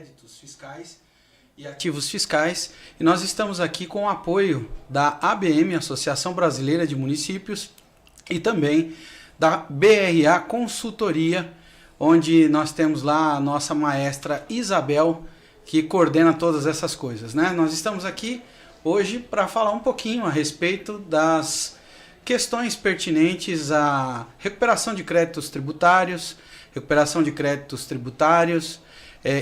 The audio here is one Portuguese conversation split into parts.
créditos fiscais e ativos fiscais. E nós estamos aqui com o apoio da ABM, Associação Brasileira de Municípios, e também da BRA Consultoria, onde nós temos lá a nossa maestra Isabel, que coordena todas essas coisas, né? Nós estamos aqui hoje para falar um pouquinho a respeito das questões pertinentes à recuperação de créditos tributários,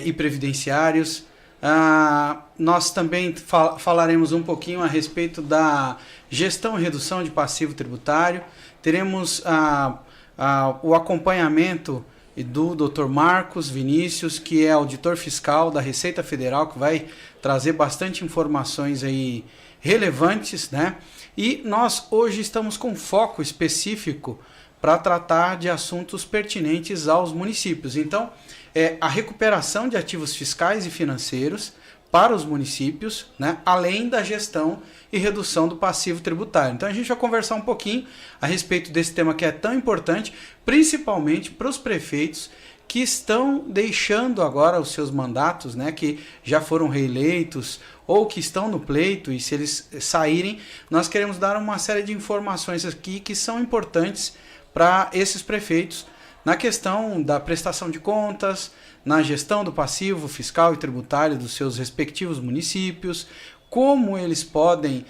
e previdenciários. Nós também falaremos um pouquinho a respeito da gestão e redução de passivo tributário. Teremos o acompanhamento do Dr. Marcos Vinícius, que é auditor fiscal da Receita Federal, que vai trazer bastante informações aí relevantes, né? E nós hoje estamos com foco específico para tratar de assuntos pertinentes aos municípios. Então, a recuperação de ativos fiscais e financeiros para os municípios, né, além da gestão e redução do passivo tributário. Então a gente vai conversar um pouquinho a respeito desse tema que é tão importante, principalmente para os prefeitos que estão deixando agora os seus mandatos, né, que já foram reeleitos ou que estão no pleito, e se eles saírem, nós queremos dar uma série de informações aqui que são importantes para esses prefeitos na questão da prestação de contas, na gestão do passivo fiscal e tributário dos seus respectivos municípios, como eles podem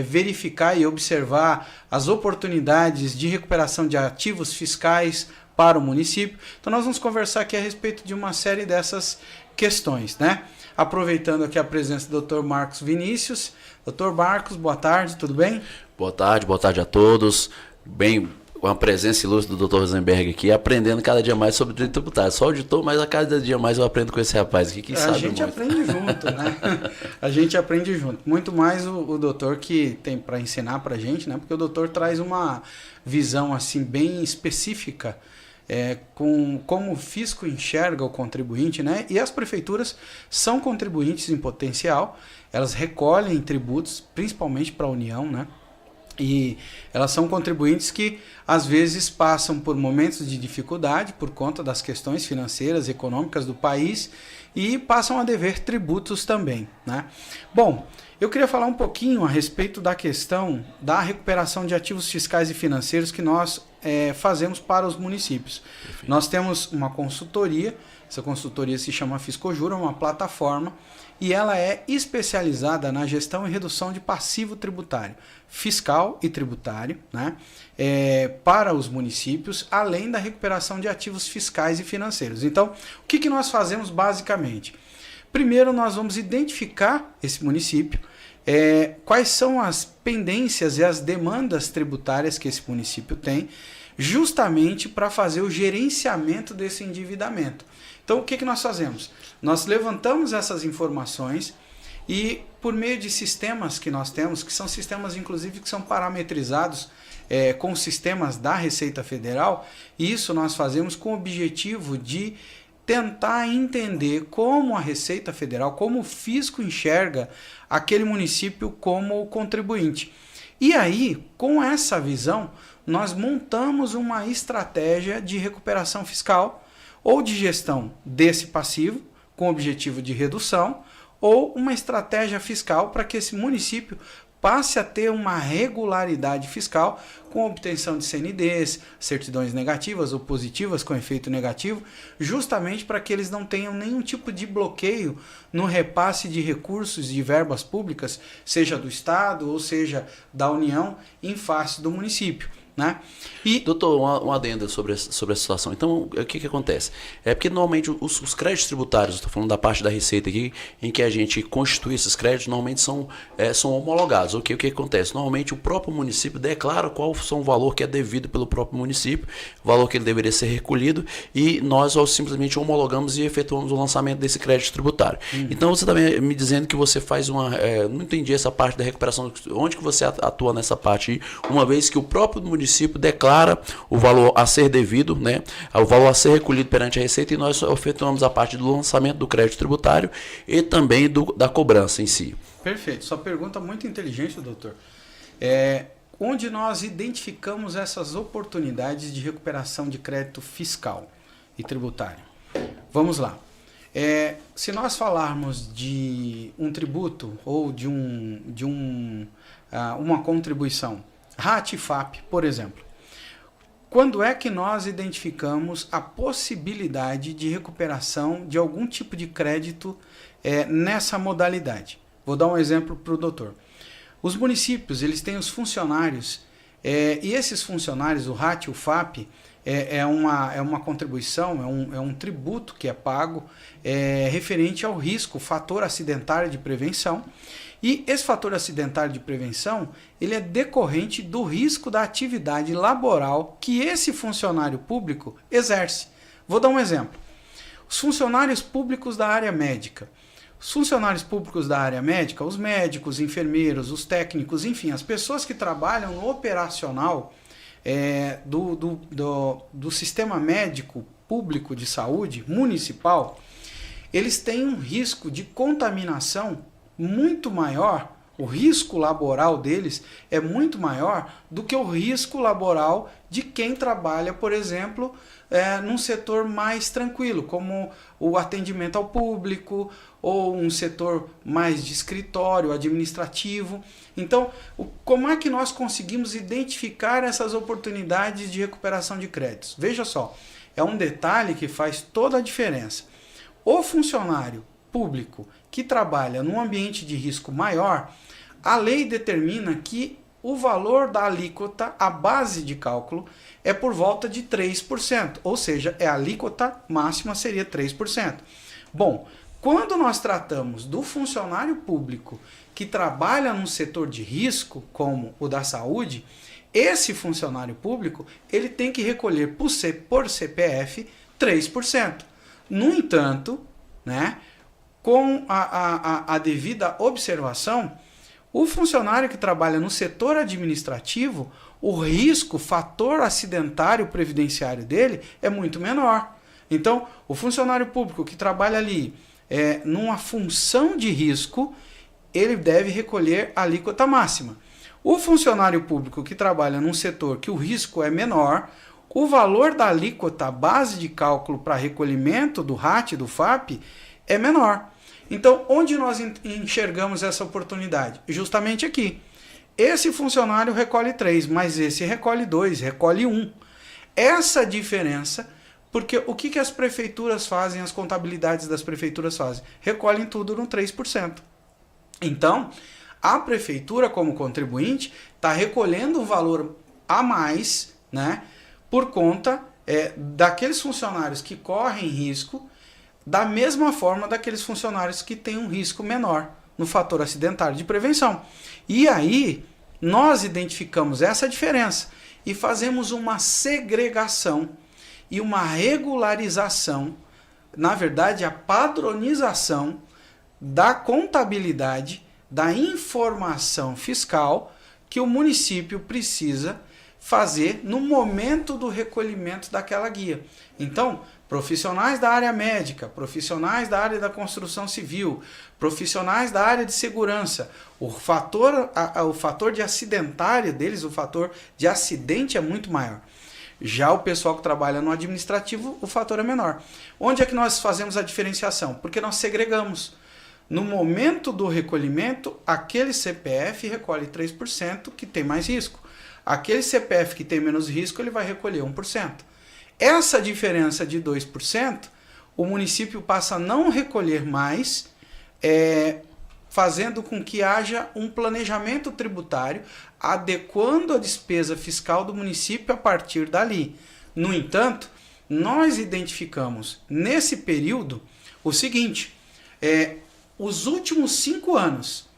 verificar e observar as oportunidades de recuperação de ativos fiscais para o município. Então nós vamos conversar aqui a respeito de uma série dessas questões, né? Aproveitando aqui a presença do Dr. Marcos Vinícius. Dr. Marcos, boa tarde, tudo bem? Boa tarde a todos. Bem, com a presença ilustre do Dr. Rosenberg aqui, aprendendo cada dia mais sobre direito tributário. Só auditor, mas a cada dia mais eu aprendo com esse rapaz aqui, que sabe muito. A gente aprende junto, né? A gente aprende junto. Muito mais o doutor que tem para ensinar para a gente, né? Porque o doutor traz uma visão assim bem específica com como o fisco enxerga o contribuinte, né? E as prefeituras são contribuintes em potencial, elas recolhem tributos, principalmente para a União, né? E elas são contribuintes que às vezes passam por momentos de dificuldade por conta das questões financeiras e econômicas do país e passam a dever tributos também, né? Bom, eu queria falar um pouquinho a respeito da questão da recuperação de ativos fiscais e financeiros que nós fazemos para os municípios. Perfeito. Nós temos uma consultoria, essa consultoria se chama Fiscojura, uma plataforma, e ela é especializada na gestão e redução de passivo tributário, fiscal e tributário, né, para os municípios, além da recuperação de ativos fiscais e financeiros. Então, o que nós fazemos basicamente? Primeiro, nós vamos identificar esse município, quais são as pendências e as demandas tributárias que esse município tem, justamente para fazer o gerenciamento desse endividamento. Então, o que nós fazemos? Nós levantamos essas informações e, por meio de sistemas que nós temos, que são sistemas, inclusive, que são parametrizados com sistemas da Receita Federal, isso nós fazemos com o objetivo de tentar entender como a Receita Federal, como o fisco enxerga aquele município como contribuinte. E aí, com essa visão, nós montamos uma estratégia de recuperação fiscal ou de gestão desse passivo, com o objetivo de redução, ou uma estratégia fiscal para que esse município passe a ter uma regularidade fiscal com obtenção de CNDs, certidões negativas ou positivas com efeito negativo, justamente para que eles não tenham nenhum tipo de bloqueio no repasse de recursos e verbas públicas, seja do Estado ou seja da União, em face do município, né? E doutor, um adendo sobre a situação. Então, o que acontece? É porque normalmente os créditos tributários, estou falando da parte da Receita aqui, em que a gente constitui esses créditos, normalmente são homologados. O que acontece? Normalmente o próprio município declara qual são o valor que é devido pelo próprio município, o valor que ele deveria ser recolhido, e nós simplesmente homologamos e efetuamos o lançamento desse crédito tributário. Então, você também me dizendo que você faz não entendi essa parte da recuperação, onde que você atua nessa parte aí, uma vez que o próprio município declara o valor a ser devido, né, o valor a ser recolhido perante a Receita, e nós efetuamos a parte do lançamento do crédito tributário e também da cobrança em si. Perfeito. Sua pergunta é muito inteligente, doutor. Onde nós identificamos essas oportunidades de recuperação de crédito fiscal e tributário? Vamos lá. Se nós falarmos de um tributo ou de uma contribuição, RAT e FAP, por exemplo, quando é que nós identificamos a possibilidade de recuperação de algum tipo de crédito nessa modalidade? Vou dar um exemplo para o doutor. Os municípios, eles têm os funcionários, e esses funcionários, o RAT e o FAP, é uma contribuição, é um tributo que é pago referente ao risco, fator acidentário de prevenção. E esse fator acidentário de prevenção, ele é decorrente do risco da atividade laboral que esse funcionário público exerce. Vou dar um exemplo. Os funcionários públicos da área médica. Os funcionários públicos da área médica, os médicos, enfermeiros, os técnicos, enfim, as pessoas que trabalham no operacional do sistema médico público de saúde municipal, eles têm um risco de contaminação muito maior, o risco laboral deles é muito maior do que o risco laboral de quem trabalha, por exemplo, num setor mais tranquilo, como o atendimento ao público, ou um setor mais de escritório, administrativo. Então, como é que nós conseguimos identificar essas oportunidades de recuperação de créditos? Veja só, é um detalhe que faz toda a diferença. O funcionário público que trabalha num ambiente de risco maior, a lei determina que o valor da alíquota, a base de cálculo, é por volta de 3%, ou seja, a alíquota máxima seria 3%. Bom, quando nós tratamos do funcionário público que trabalha num setor de risco, como o da saúde, esse funcionário público ele tem que recolher por CPF 3%. No entanto, né, com a devida observação, o funcionário que trabalha no setor administrativo, o risco, fator acidentário previdenciário dele é muito menor. Então, o funcionário público que trabalha ali numa função de risco, ele deve recolher a alíquota máxima. O funcionário público que trabalha num setor que o risco é menor, o valor da alíquota base de cálculo para recolhimento do RAT e do FAP é menor. Então, onde nós enxergamos essa oportunidade? Justamente aqui. Esse funcionário recolhe 3, mas esse recolhe 2, recolhe 1. Essa diferença, porque o que as prefeituras fazem, as contabilidades das prefeituras fazem? Recolhem tudo no 3%. Então, a prefeitura, como contribuinte, está recolhendo um valor a mais, né, por conta daqueles funcionários que correm risco, da mesma forma daqueles funcionários que têm um risco menor no fator acidentário de prevenção. E aí, nós identificamos essa diferença e fazemos uma segregação e uma regularização, na verdade, a padronização da contabilidade, da informação fiscal que o município precisa fazer no momento do recolhimento daquela guia. Então, profissionais da área médica, profissionais da área da construção civil, profissionais da área de segurança, o fator de acidentário deles, o fator de acidente é muito maior. Já o pessoal que trabalha no administrativo, o fator é menor. Onde é que nós fazemos a diferenciação? Porque nós segregamos. No momento do recolhimento, aquele CPF recolhe 3% que tem mais risco. Aquele CPF que tem menos risco, ele vai recolher 1%. Essa diferença de 2%, o município passa a não recolher mais, fazendo com que haja um planejamento tributário, adequando a despesa fiscal do município a partir dali. No entanto, nós identificamos nesse período o seguinte, os últimos 5 anos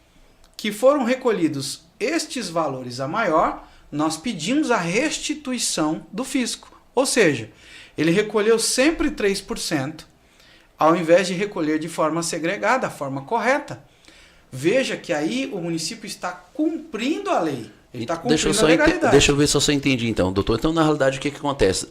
que foram recolhidos estes valores a maior, nós pedimos a restituição do fisco. Ou seja, ele recolheu sempre 3%, ao invés de recolher de forma segregada, a forma correta. Veja que aí o município está cumprindo a lei. Ele está Deixa cumprindo a legalidade. deixa eu ver se eu só entendi então, doutor. Então, na realidade, o que acontece?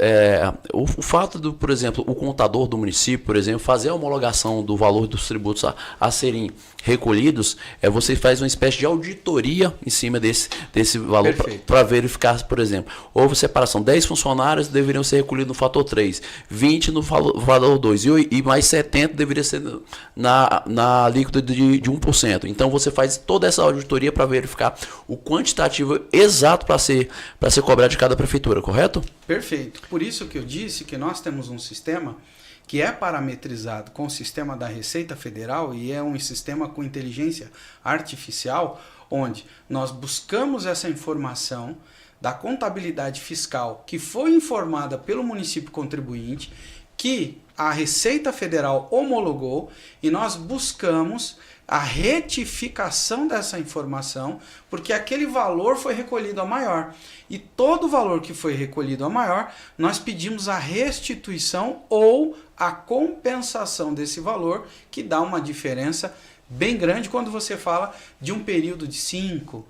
O fato do, por exemplo, o contador do município, por exemplo, fazer a homologação do valor dos tributos a serem recolhidos, você faz uma espécie de auditoria em cima desse valor para verificar, por exemplo, houve separação, 10 funcionários deveriam ser recolhidos no fator 3, 20 no valor 2 e mais 70 deveria ser na alíquota de 1%. Então, você faz toda essa auditoria para verificar o quantitativo exato para ser cobrado de cada prefeitura, correto? Perfeito. Por isso que eu disse que nós temos um sistema que é parametrizado com o sistema da Receita Federal e é um sistema com inteligência artificial, onde nós buscamos essa informação da contabilidade fiscal que foi informada pelo município contribuinte, que a Receita Federal homologou, e nós buscamos a retificação dessa informação, porque aquele valor foi recolhido a maior. E todo o valor que foi recolhido a maior, nós pedimos a restituição ou a compensação desse valor, que dá uma diferença bem grande quando você fala de um período de 5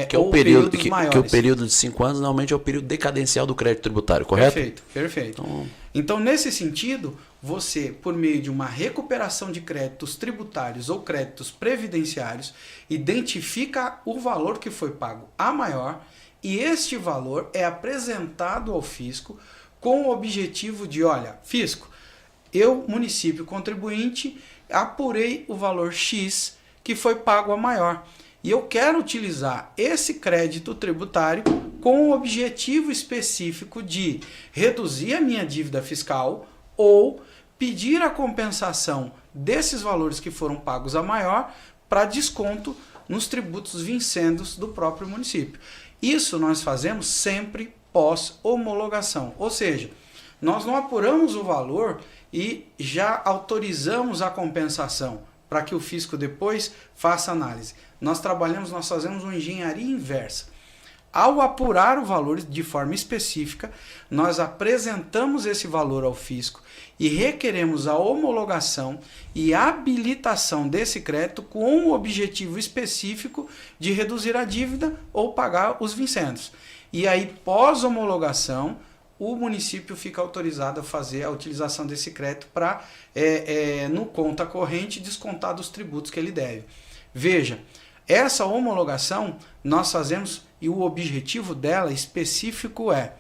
que é o período que o período de 5 anos normalmente é o período decadencial do crédito tributário, correto? Perfeito. Então, nesse sentido, você, por meio de uma recuperação de créditos tributários ou créditos previdenciários, identifica o valor que foi pago a maior, e este valor é apresentado ao fisco com o objetivo de, olha, fisco, eu, município contribuinte, apurei o valor X que foi pago a maior. E eu quero utilizar esse crédito tributário com o objetivo específico de reduzir a minha dívida fiscal ou pedir a compensação desses valores que foram pagos a maior para desconto nos tributos vincendos do próprio município. Isso nós fazemos sempre pós-homologação, ou seja, nós não apuramos o valor e já autorizamos a compensação para que o fisco depois faça análise. Nós fazemos uma engenharia inversa. Ao apurar o valor de forma específica, nós apresentamos esse valor ao fisco e requeremos a homologação e habilitação desse crédito com o objetivo específico de reduzir a dívida ou pagar os vincendos. E aí, pós-homologação, o município fica autorizado a fazer a utilização desse crédito para, no conta corrente, descontar dos tributos que ele deve. Veja, essa homologação nós fazemos e o objetivo dela específico é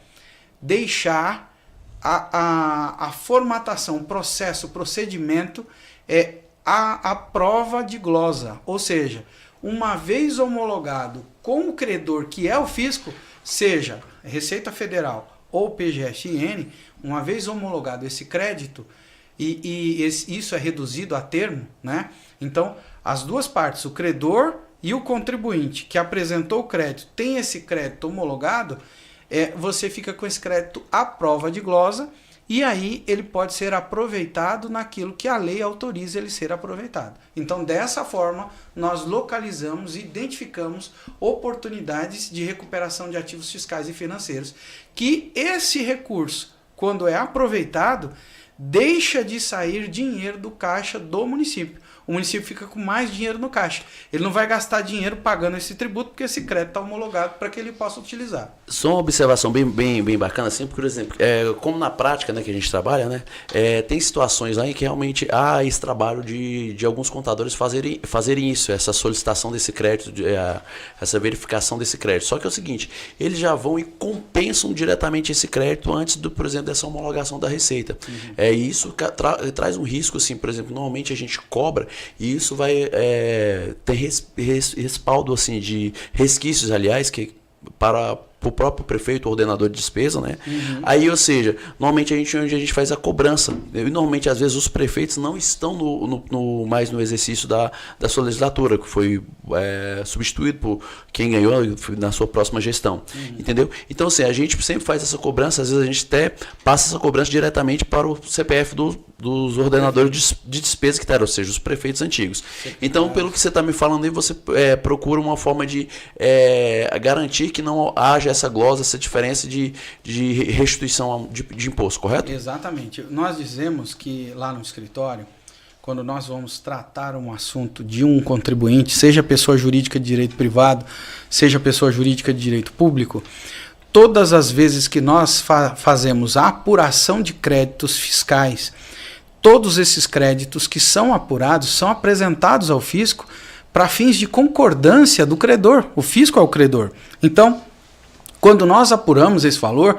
deixar a formatação, o processo, o procedimento a prova de glosa. Ou seja, uma vez homologado com o credor, que é o fisco, seja Receita Federal ou PGSN, uma vez homologado esse crédito, isso é reduzido a termo, né? Então, as duas partes, o credor e o contribuinte que apresentou o crédito, tem esse crédito homologado, você fica com esse crédito à prova de glosa, e aí ele pode ser aproveitado naquilo que a lei autoriza ele ser aproveitado. Então, dessa forma, nós localizamos e identificamos oportunidades de recuperação de ativos fiscais e financeiros, que esse recurso, quando é aproveitado, deixa de sair dinheiro do caixa do município. O município fica com mais dinheiro no caixa. Ele não vai gastar dinheiro pagando esse tributo, porque esse crédito está homologado para que ele possa utilizar. Só uma observação bem bacana, assim, por exemplo, como na prática, né, que a gente trabalha, né, tem situações aí que realmente há esse trabalho de alguns contadores fazerem isso, essa solicitação desse crédito, essa verificação desse crédito. Só que é o seguinte, eles já vão e compensam diretamente esse crédito antes, por exemplo, dessa homologação da Receita. Uhum. Isso traz um risco, assim, por exemplo, normalmente a gente cobra e isso vai ter respaldo assim, de resquícios, aliás, que para o próprio prefeito, ordenador de despesa, né? Uhum. Aí, ou seja, normalmente onde a gente faz a cobrança. E normalmente, às vezes, os prefeitos não estão mais no exercício da sua legislatura, que foi substituído por quem ganhou na sua próxima gestão. Uhum. Entendeu? Então, assim, a gente sempre faz essa cobrança, às vezes a gente até passa essa cobrança diretamente para o CPF dos ordenadores de despesa que eram, ou seja, os prefeitos antigos. Então, pelo que você está me falando aí, você procura uma forma de garantir que não haja essa glosa, essa diferença de restituição de imposto, correto? Exatamente. Nós dizemos que lá no escritório, quando nós vamos tratar um assunto de um contribuinte, seja pessoa jurídica de direito privado, seja pessoa jurídica de direito público, todas as vezes que nós fazemos a apuração de créditos fiscais, todos esses créditos que são apurados são apresentados ao fisco para fins de concordância do credor. O fisco é o credor. Então, quando nós apuramos esse valor,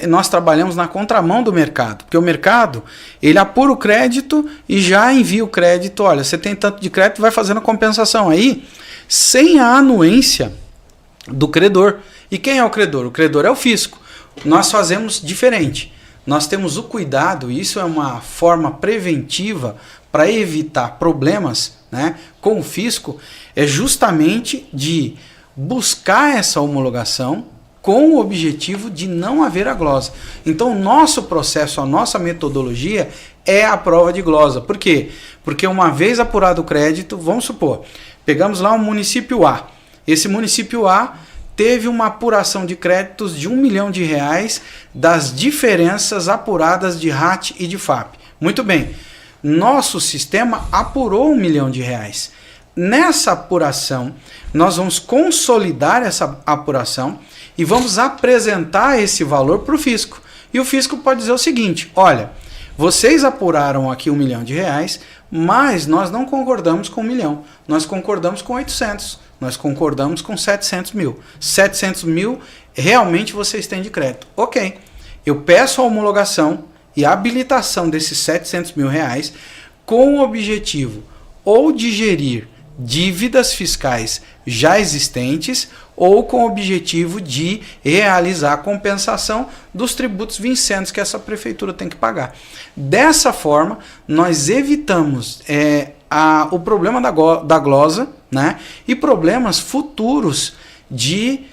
nós trabalhamos na contramão do mercado, porque o mercado, ele apura o crédito e já envia o crédito, olha, você tem tanto de crédito, vai fazendo a compensação aí, sem a anuência do credor. E quem é o credor? O credor é o fisco. Nós fazemos diferente. Nós temos o cuidado, e isso é uma forma preventiva para evitar problemas, né, com o fisco, é justamente de buscar essa homologação com o objetivo de não haver a glosa. Então, o nosso processo, a nossa metodologia é a prova de glosa. Por quê? Porque uma vez apurado o crédito, vamos supor, pegamos lá um município A. Esse município A teve uma apuração de créditos de R$1 milhão das diferenças apuradas de RAT e de FAP. Muito bem, nosso sistema apurou R$1 milhão. Nessa apuração, nós vamos consolidar essa apuração e vamos apresentar esse valor para o fisco. E o fisco pode dizer o seguinte, olha, vocês apuraram aqui R$1 milhão, mas nós não concordamos com 1 milhão, nós concordamos com 800, nós concordamos com 700 mil. 700 mil realmente vocês têm de crédito. Ok, eu peço a homologação e a habilitação desses 700 mil reais com o objetivo ou de gerir dívidas fiscais já existentes ou com o objetivo de realizar a compensação dos tributos vincentes que essa prefeitura tem que pagar. Dessa forma, nós evitamos o problema da glosa, né, e problemas futuros de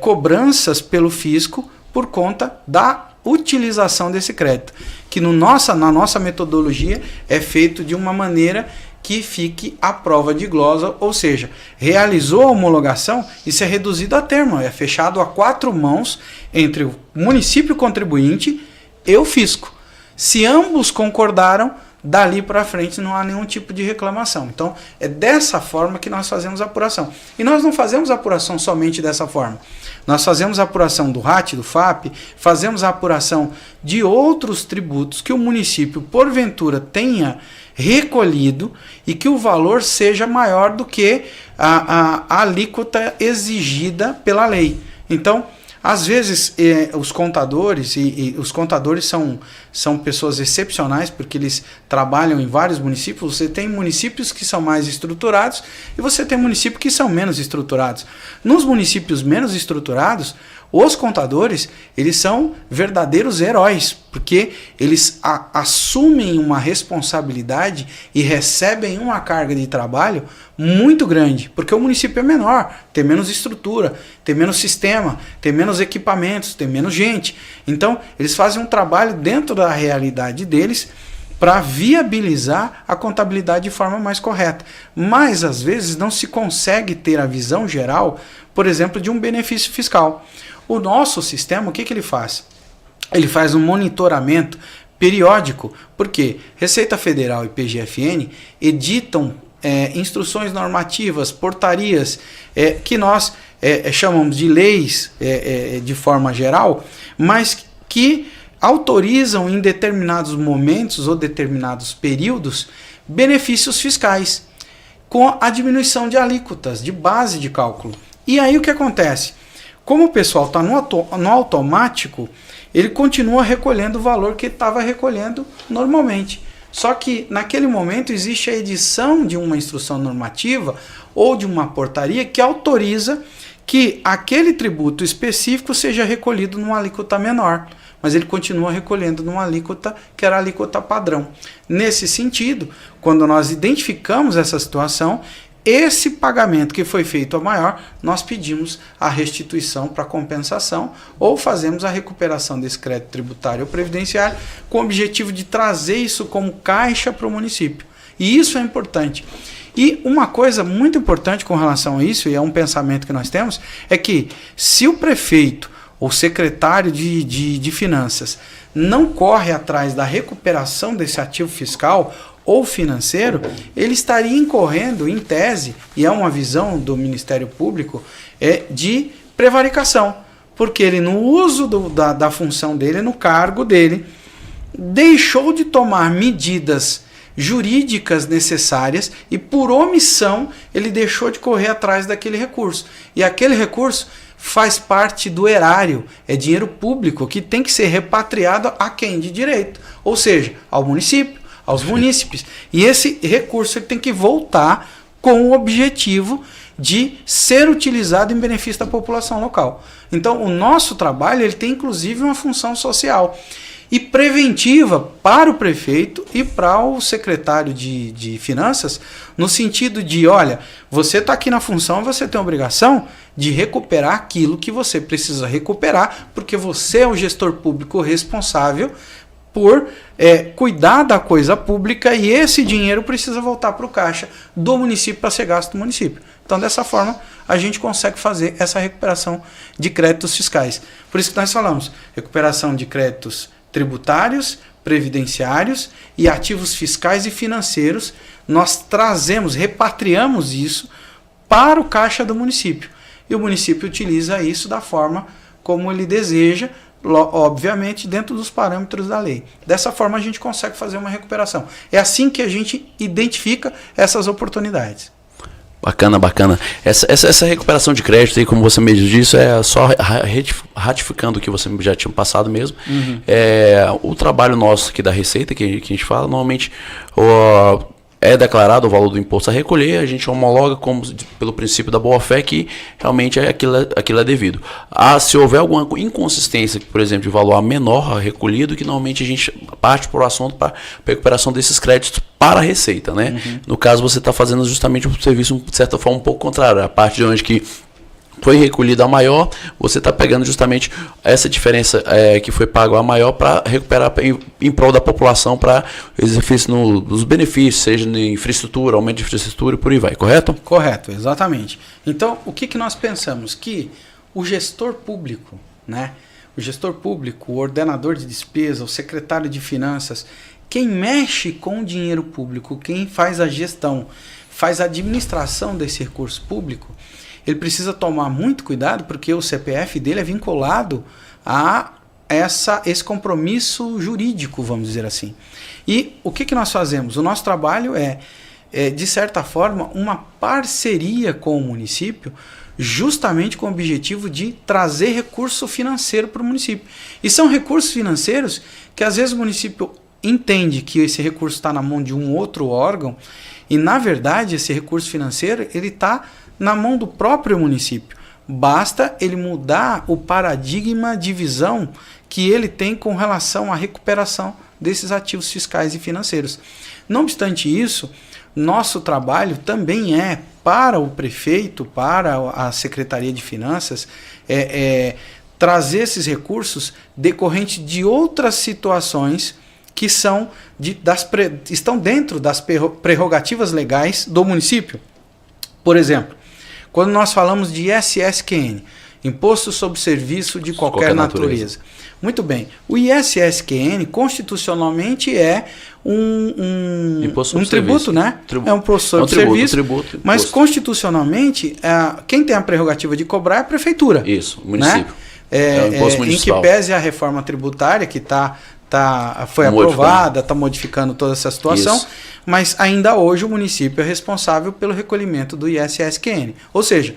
cobranças pelo fisco por conta da utilização desse crédito, que na nossa metodologia é feito de uma maneira que fique a prova de glosa, ou seja, realizou a homologação, isso é reduzido a termo, é fechado a 4 mãos entre o município contribuinte e o fisco. Se ambos concordaram, dali para frente não há nenhum tipo de reclamação. Então, é dessa forma que nós fazemos a apuração. E nós não fazemos a apuração somente dessa forma. Nós fazemos a apuração do RAT, do FAP, fazemos a apuração de outros tributos que o município, porventura, tenha recolhido e que o valor seja maior do que a alíquota exigida pela lei. Então, às vezes, os contadores, e os contadores são pessoas excepcionais, porque eles trabalham em vários municípios. Você tem municípios que são mais estruturados e você tem municípios que são menos estruturados. Nos municípios menos estruturados, os contadores, eles são verdadeiros heróis, porque eles assumem uma responsabilidade e recebem uma carga de trabalho muito grande, porque o município é menor, tem menos estrutura, tem menos sistema, tem menos equipamentos, tem menos gente. Então, eles fazem um trabalho dentro da realidade deles para viabilizar a contabilidade de forma mais correta. Mas, às vezes, não se consegue ter a visão geral, por exemplo, de um benefício fiscal. O nosso sistema, o que ele faz? Ele faz um monitoramento periódico, porque Receita Federal e PGFN editam instruções normativas, portarias, que nós chamamos de leis de forma geral, mas que autorizam em determinados momentos ou determinados períodos benefícios fiscais, com a diminuição de alíquotas, de base de cálculo. E aí o que acontece? Como o pessoal está no automático, ele continua recolhendo o valor que estava recolhendo normalmente. Só que naquele momento existe a edição de uma instrução normativa ou de uma portaria que autoriza que aquele tributo específico seja recolhido numa alíquota menor, mas ele continua recolhendo numa alíquota que era a alíquota padrão. Nesse sentido, quando nós identificamos essa situação, esse pagamento que foi feito a maior, nós pedimos a restituição para compensação ou fazemos a recuperação desse crédito tributário ou previdenciário com o objetivo de trazer isso como caixa para o município. E isso é importante. E uma coisa muito importante com relação a isso, e é um pensamento que nós temos, é que se o prefeito ou secretário de finanças não corre atrás da recuperação desse ativo fiscal ou financeiro, ele estaria incorrendo, em tese, e é uma visão do Ministério Público, de prevaricação. Porque ele, no uso da função dele, no cargo dele, deixou de tomar medidas jurídicas necessárias e, por omissão, ele deixou de correr atrás daquele recurso. E aquele recurso faz parte do erário, é dinheiro público que tem que ser repatriado a quem de direito, ou seja, ao município, aos munícipes. E esse recurso ele tem que voltar com o objetivo de ser utilizado em benefício da população local. Então, o nosso trabalho ele tem inclusive uma função social e preventiva para o prefeito e para o secretário de Finanças, no sentido de, olha, você está aqui na função, você tem a obrigação de recuperar aquilo que você precisa recuperar, porque você é o gestor público responsável por cuidar da coisa pública e esse dinheiro precisa voltar para o caixa do município para ser gasto no município. Então, dessa forma, a gente consegue fazer essa recuperação de créditos fiscais. Por isso que nós falamos, recuperação de créditos tributários, previdenciários e ativos fiscais e financeiros, nós trazemos, repatriamos isso para o caixa do município. E o município utiliza isso da forma como ele deseja, obviamente dentro dos parâmetros da lei. Dessa forma a gente consegue fazer uma recuperação. É assim que a gente identifica essas oportunidades. Bacana, bacana. Essa recuperação de crédito aí, como você mesmo disse, é só ratificando o que você já tinha passado mesmo. Uhum. O trabalho nosso aqui da Receita, que a gente fala, normalmente é declarado o valor do imposto a recolher, a gente homologa pelo princípio da boa-fé que realmente aquilo é devido. Se houver alguma inconsistência, por exemplo, de valor menor recolhido, que normalmente a gente parte por assunto para recuperação desses créditos para a Receita, né? Uhum. No caso, você está fazendo justamente um serviço, de certa forma, um pouco contrário. A parte de onde que foi recolhida a maior, você está pegando justamente essa diferença que foi pago a maior para recuperar em prol da população, para exercício nos benefícios, seja em infraestrutura, aumento de infraestrutura e por aí vai, correto? Correto, exatamente. Então, o que nós pensamos? Que o gestor público, né? O gestor público, o ordenador de despesa, o secretário de finanças, quem mexe com o dinheiro público, quem faz a gestão, faz a administração desse recurso público, ele precisa tomar muito cuidado, porque o CPF dele é vinculado a esse compromisso jurídico, vamos dizer assim. E o que nós fazemos? O nosso trabalho de certa forma, uma parceria com o município, justamente com o objetivo de trazer recurso financeiro para o município. E são recursos financeiros que às vezes o município entende que esse recurso está na mão de um outro órgão, e na verdade esse recurso financeiro ele está na mão do próprio município. Basta ele mudar o paradigma de visão que ele tem com relação à recuperação desses ativos fiscais e financeiros. Não obstante isso, nosso trabalho também é para o prefeito, para a Secretaria de Finanças, trazer esses recursos decorrentes de outras situações que estão dentro das prerrogativas legais do município. Por exemplo, quando nós falamos de ISSQN, Imposto sobre Serviço de qualquer natureza. Muito bem. O ISSQN, constitucionalmente, é um tributo, né? É um imposto sobre serviço. Tributo, mas, constitucionalmente, quem tem a prerrogativa de cobrar é a prefeitura. Isso, o município. Né? O imposto municipal. Em que pese a reforma tributária, que foi aprovada, está modificando toda essa situação, isso. Mas ainda hoje o município é responsável pelo recolhimento do ISSQN. Ou seja,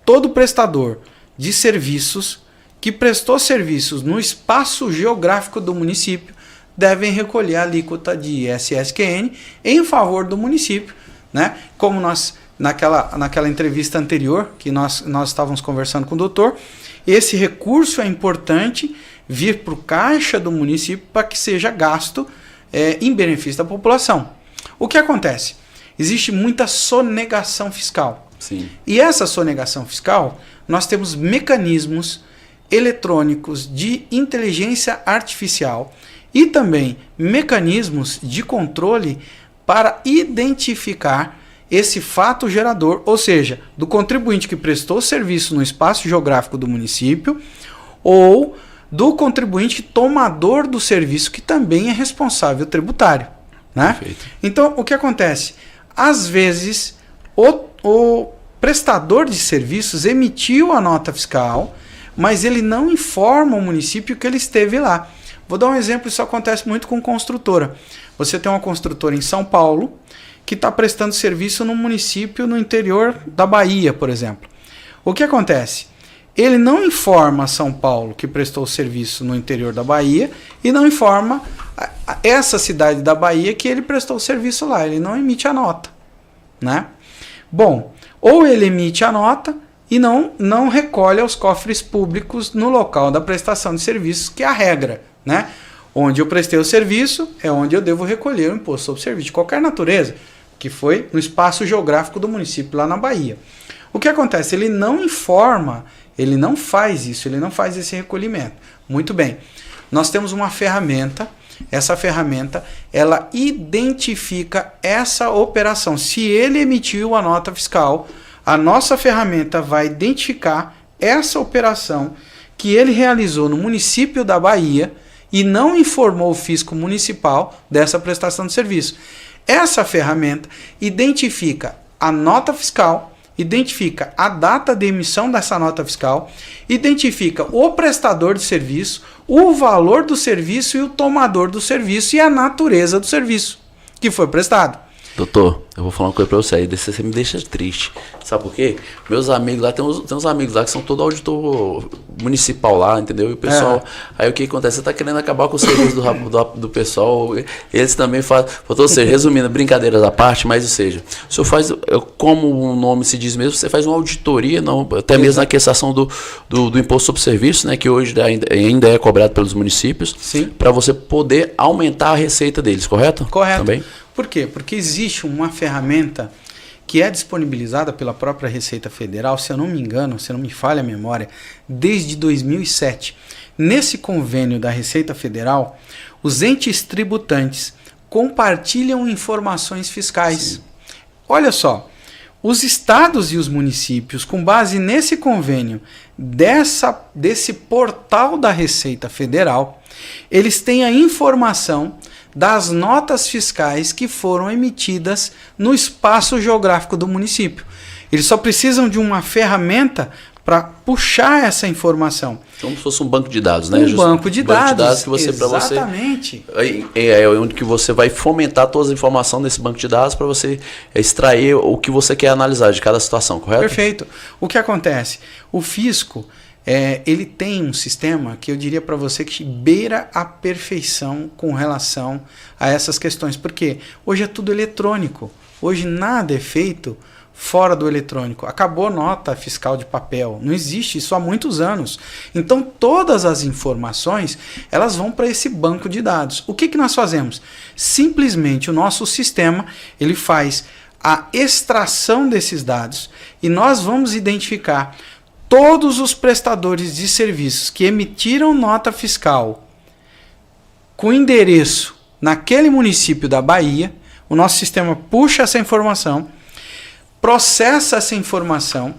todo prestador de serviços que prestou serviços no espaço geográfico do município devem recolher a alíquota de ISSQN em favor do município, né? Como nós, naquela entrevista anterior, que nós estávamos conversando com o doutor, esse recurso é importante vir para o caixa do município para que seja gasto em benefício da população. O que acontece? Existe muita sonegação fiscal. Sim. E essa sonegação fiscal, nós temos mecanismos eletrônicos de inteligência artificial e também mecanismos de controle para identificar esse fato gerador, ou seja, do contribuinte que prestou serviço no espaço geográfico do município ou do contribuinte tomador do serviço, que também é responsável tributário, né? Perfeito. Então, o que acontece? Às vezes, o prestador de serviços emitiu a nota fiscal, mas ele não informa o município que ele esteve lá. Vou dar um exemplo, isso acontece muito com construtora. Você tem uma construtora em São Paulo que está prestando serviço num município no interior da Bahia, por exemplo. O que acontece? Ele não informa São Paulo que prestou serviço no interior da Bahia e não informa essa cidade da Bahia que ele prestou serviço lá. Ele não emite a nota, né? Bom, ou ele emite a nota e não recolhe aos cofres públicos no local da prestação de serviços, que é a regra, né? Onde eu prestei o serviço é onde eu devo recolher o imposto sobre serviço de qualquer natureza, que foi no espaço geográfico do município lá na Bahia. O que acontece? Ele não informa, ele não faz isso, ele não faz esse recolhimento. Muito bem. Nós temos uma ferramenta, essa ferramenta, ela identifica essa operação. Se ele emitiu a nota fiscal, a nossa ferramenta vai identificar essa operação que ele realizou no município da Bahia e não informou o fisco municipal dessa prestação de serviço. Essa ferramenta identifica a nota fiscal, identifica a data de emissão dessa nota fiscal, identifica o prestador de serviço, o valor do serviço e o tomador do serviço e a natureza do serviço que foi prestado. Doutor, eu vou falar uma coisa pra você aí, você me deixa triste. Sabe por quê? Meus amigos lá, tem uns amigos lá que são todo auditor municipal lá, entendeu? E o pessoal, aí o que acontece? Você tá querendo acabar com o serviço do pessoal, eles também fazem, ou seja, resumindo, brincadeiras à parte, mas ou seja, o senhor faz, como o nome se diz mesmo, você faz uma auditoria, não, até mesmo na questão do imposto sobre serviço, né, que hoje ainda é cobrado pelos municípios, para você poder aumentar a receita deles, correto? Correto. Também? Por quê? Porque existe uma ferramenta que é disponibilizada pela própria Receita Federal, se eu não me engano, se não me falha a memória, desde 2007. Nesse convênio da Receita Federal, os entes tributantes compartilham informações fiscais. Sim. Olha só, os estados e os municípios, com base nesse convênio desse portal da Receita Federal, eles têm a informação das notas fiscais que foram emitidas no espaço geográfico do município. Eles só precisam de uma ferramenta para puxar essa informação. Como se fosse um banco de dados, né? Um banco de dados, que você, exatamente. É onde que você vai fomentar todas as informações desse banco de dados para você extrair o que você quer analisar de cada situação, correto? Perfeito. O que acontece? O fisco, ele tem um sistema que eu diria para você que beira a perfeição com relação a essas questões. Porque hoje é tudo eletrônico. Hoje nada é feito fora do eletrônico. Acabou nota fiscal de papel. Não existe isso há muitos anos. Então todas as informações elas vão para esse banco de dados. O que nós fazemos? Simplesmente o nosso sistema ele faz a extração desses dados e nós vamos identificar todos os prestadores de serviços que emitiram nota fiscal com endereço naquele município da Bahia. O nosso sistema puxa essa informação, processa essa informação,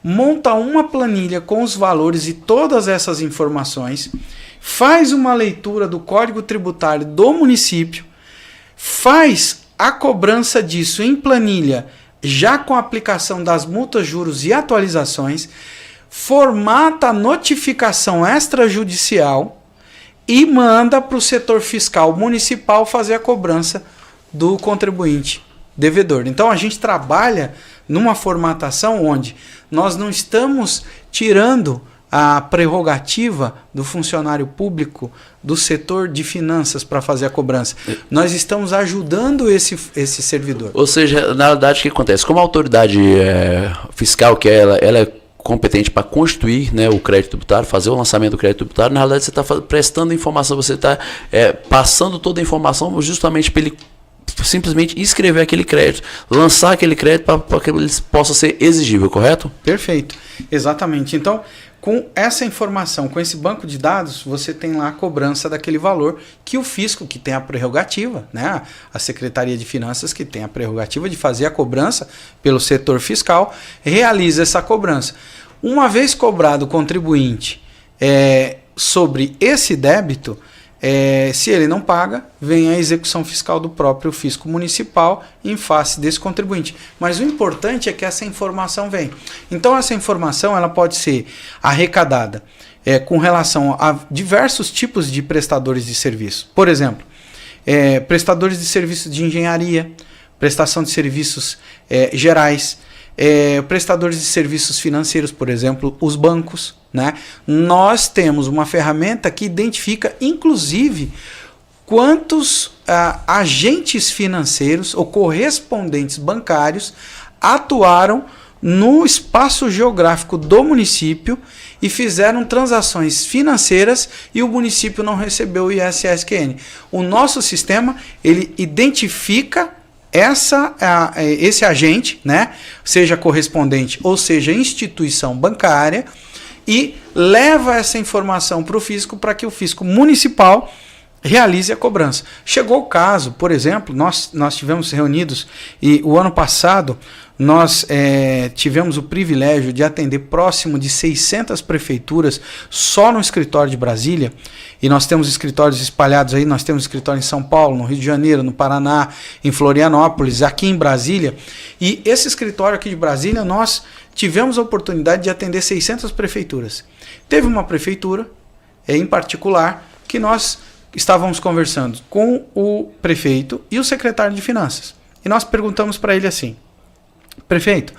monta uma planilha com os valores e todas essas informações, faz uma leitura do Código Tributário do município, faz a cobrança disso em planilha, já com a aplicação das multas, juros e atualizações, formata a notificação extrajudicial e manda para o setor fiscal municipal fazer a cobrança do contribuinte devedor. Então a gente trabalha numa formatação onde nós não estamos tirando a prerrogativa do funcionário público do setor de finanças para fazer a cobrança. Nós estamos ajudando esse servidor. Ou seja, na verdade, o que acontece? Como a autoridade fiscal, que ela é competente para constituir, né, o crédito tributário, fazer o lançamento do crédito tributário, na realidade você está prestando informação, você está passando toda a informação justamente para ele simplesmente escrever aquele crédito, lançar aquele crédito para que ele possa ser exigível, correto? Perfeito, exatamente. Então, com essa informação, com esse banco de dados, você tem lá a cobrança daquele valor que o fisco, que tem a prerrogativa, né? A Secretaria de Finanças, que tem a prerrogativa de fazer a cobrança pelo setor fiscal, realiza essa cobrança. Uma vez cobrado o contribuinte sobre esse débito, se ele não paga, vem a execução fiscal do próprio fisco municipal em face desse contribuinte. Mas o importante é que essa informação vem. Então essa informação ela pode ser arrecadada com relação a diversos tipos de prestadores de serviço. Por exemplo, prestadores de serviços de engenharia, prestação de serviços gerais, prestadores de serviços financeiros, por exemplo, os bancos, né? Nós temos uma ferramenta que identifica, inclusive, quantos agentes financeiros ou correspondentes bancários atuaram no espaço geográfico do município e fizeram transações financeiras e o município não recebeu o ISSQN. O nosso sistema, ele identifica esse agente, né, seja correspondente ou seja instituição bancária, e leva essa informação para o fisco para que o fisco municipal realize a cobrança. Chegou o caso, por exemplo, nós tivemos reunidos e o ano passado nós tivemos o privilégio de atender próximo de 600 prefeituras só no escritório de Brasília, e nós temos escritórios espalhados aí, nós temos escritório em São Paulo, no Rio de Janeiro, no Paraná, em Florianópolis, aqui em Brasília, e esse escritório aqui de Brasília nós tivemos a oportunidade de atender 600 prefeituras. Teve uma prefeitura, em particular, que nós estávamos conversando com o prefeito e o secretário de Finanças, e nós perguntamos para ele assim: prefeito,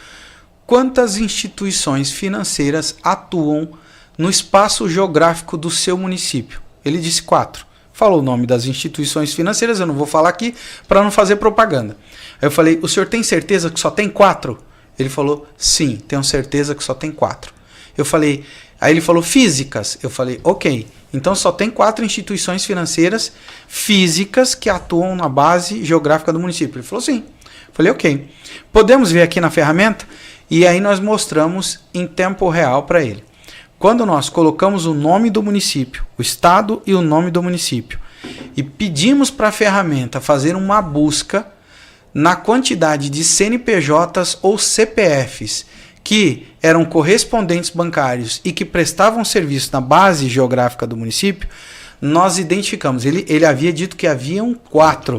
quantas instituições financeiras atuam no espaço geográfico do seu município? Ele disse 4. Falou o nome das instituições financeiras, eu não vou falar aqui para não fazer propaganda. Aí eu falei: o senhor tem certeza que só tem 4? Ele falou: sim, tenho certeza que só tem 4. Eu falei, aí ele falou: físicas. Eu falei: ok, então só tem 4 instituições financeiras físicas que atuam na base geográfica do município. Ele falou: sim. Falei: ok, podemos ver aqui na ferramenta? E aí nós mostramos em tempo real para ele. Quando nós colocamos o nome do município, o estado e o nome do município, e pedimos para a ferramenta fazer uma busca na quantidade de CNPJs ou CPFs que eram correspondentes bancários e que prestavam serviço na base geográfica do município, nós identificamos. Ele havia dito que haviam 4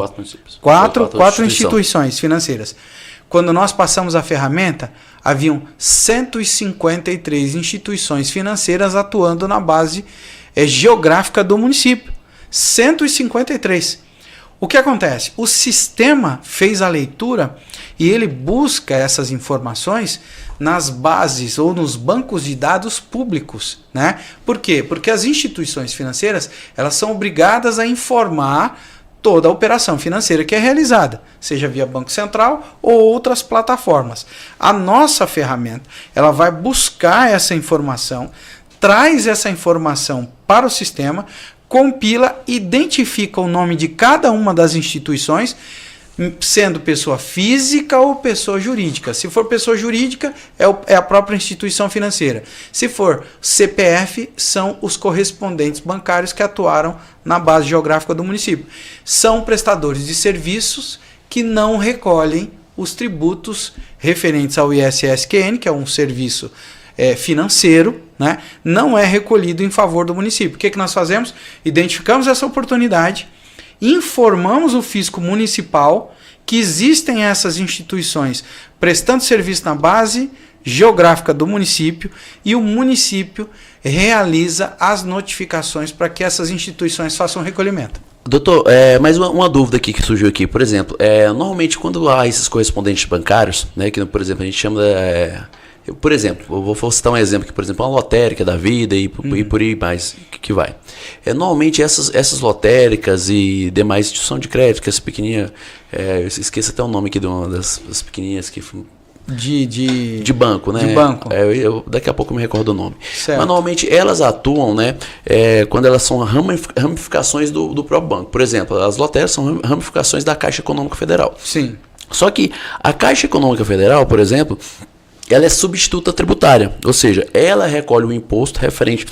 instituições financeiras. Quando nós passamos a ferramenta, haviam 153 instituições financeiras atuando na base geográfica do município. 153. O que acontece? O sistema fez a leitura e ele busca essas informações nas bases ou nos bancos de dados públicos, né? Por quê? Porque as instituições financeiras, elas são obrigadas a informar toda a operação financeira que é realizada, seja via Banco Central ou outras plataformas. A nossa ferramenta, ela vai buscar essa informação, traz essa informação para o sistema, compila, identifica o nome de cada uma das instituições, sendo pessoa física ou pessoa jurídica. Se for pessoa jurídica, é a própria instituição financeira. Se for CPF, são os correspondentes bancários que atuaram na base geográfica do município. São prestadores de serviços que não recolhem os tributos referentes ao ISSQN, que é um serviço financeiro, né? Não é recolhido em favor do município. O que nós fazemos? Identificamos essa oportunidade, informamos o fisco municipal que existem essas instituições prestando serviço na base geográfica do município e o município realiza as notificações para que essas instituições façam recolhimento. Doutor, mais uma dúvida aqui que surgiu aqui. Por exemplo, normalmente quando há esses correspondentes bancários, né, que por exemplo a gente chama por exemplo, eu vou citar um exemplo aqui, por exemplo, uma lotérica da vida e por aí mais que vai. Normalmente essas lotéricas e demais instituições de crédito, que essa pequenininha, eu esqueço até o nome aqui de uma das pequenininhas que... De banco, né? De banco. Daqui a pouco eu me recordo o nome. Certo. Mas normalmente elas atuam, né? Quando elas são ramificações do próprio banco. Por exemplo, as lotéricas são ramificações da Caixa Econômica Federal. Sim. Só que a Caixa Econômica Federal, por exemplo, ela é substituta tributária. Ou seja, ela recolhe o imposto referente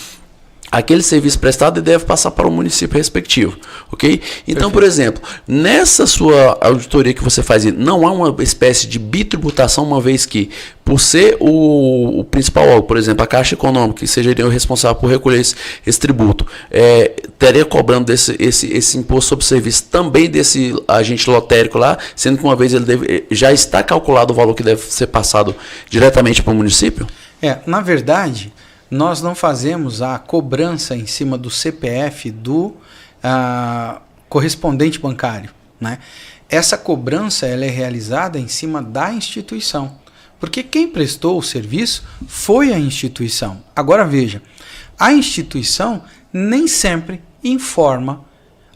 aquele serviço prestado deve passar para o município respectivo, ok? Então, Perfeito. por exemplo, nessa sua auditoria que você faz, não há uma espécie de bitributação, uma vez que, por ser o principal órgão, por exemplo, a Caixa Econômica, que seja o responsável por recolher esse tributo, estaria cobrando esse imposto sobre serviço também desse agente lotérico lá, sendo que uma vez já está calculado o valor que deve ser passado diretamente para o município? Na verdade, nós não fazemos a cobrança em cima do CPF do correspondente bancário, né? Essa cobrança ela é realizada em cima da instituição, porque quem prestou o serviço foi a instituição. Agora veja, a instituição nem sempre informa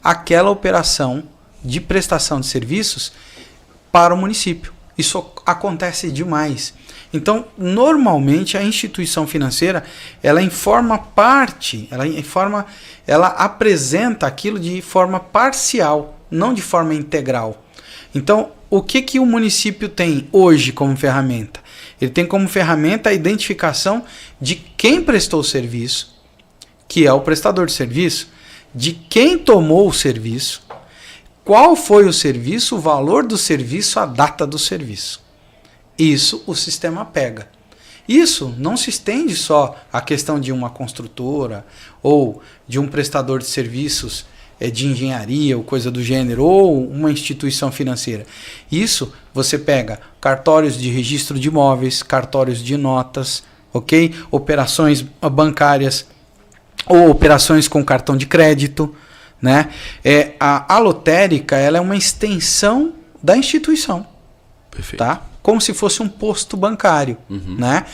aquela operação de prestação de serviços para o município. Isso acontece demais. Então, normalmente a instituição financeira, ela informa parte, ela apresenta aquilo de forma parcial, não de forma integral. Então, o que o município tem hoje como ferramenta? Ele tem como ferramenta a identificação de quem prestou o serviço, que é o prestador de serviço, de quem tomou o serviço, qual foi o serviço, o valor do serviço, a data do serviço. Isso o sistema pega. Isso não se estende só à questão de uma construtora ou de um prestador de serviços de engenharia ou coisa do gênero, ou uma instituição financeira. Isso você pega cartórios de registro de imóveis, cartórios de notas, ok? Operações bancárias ou operações com cartão de crédito, né? A lotérica ela é uma extensão da instituição. Perfeito. Tá? Como se fosse um posto bancário. Né?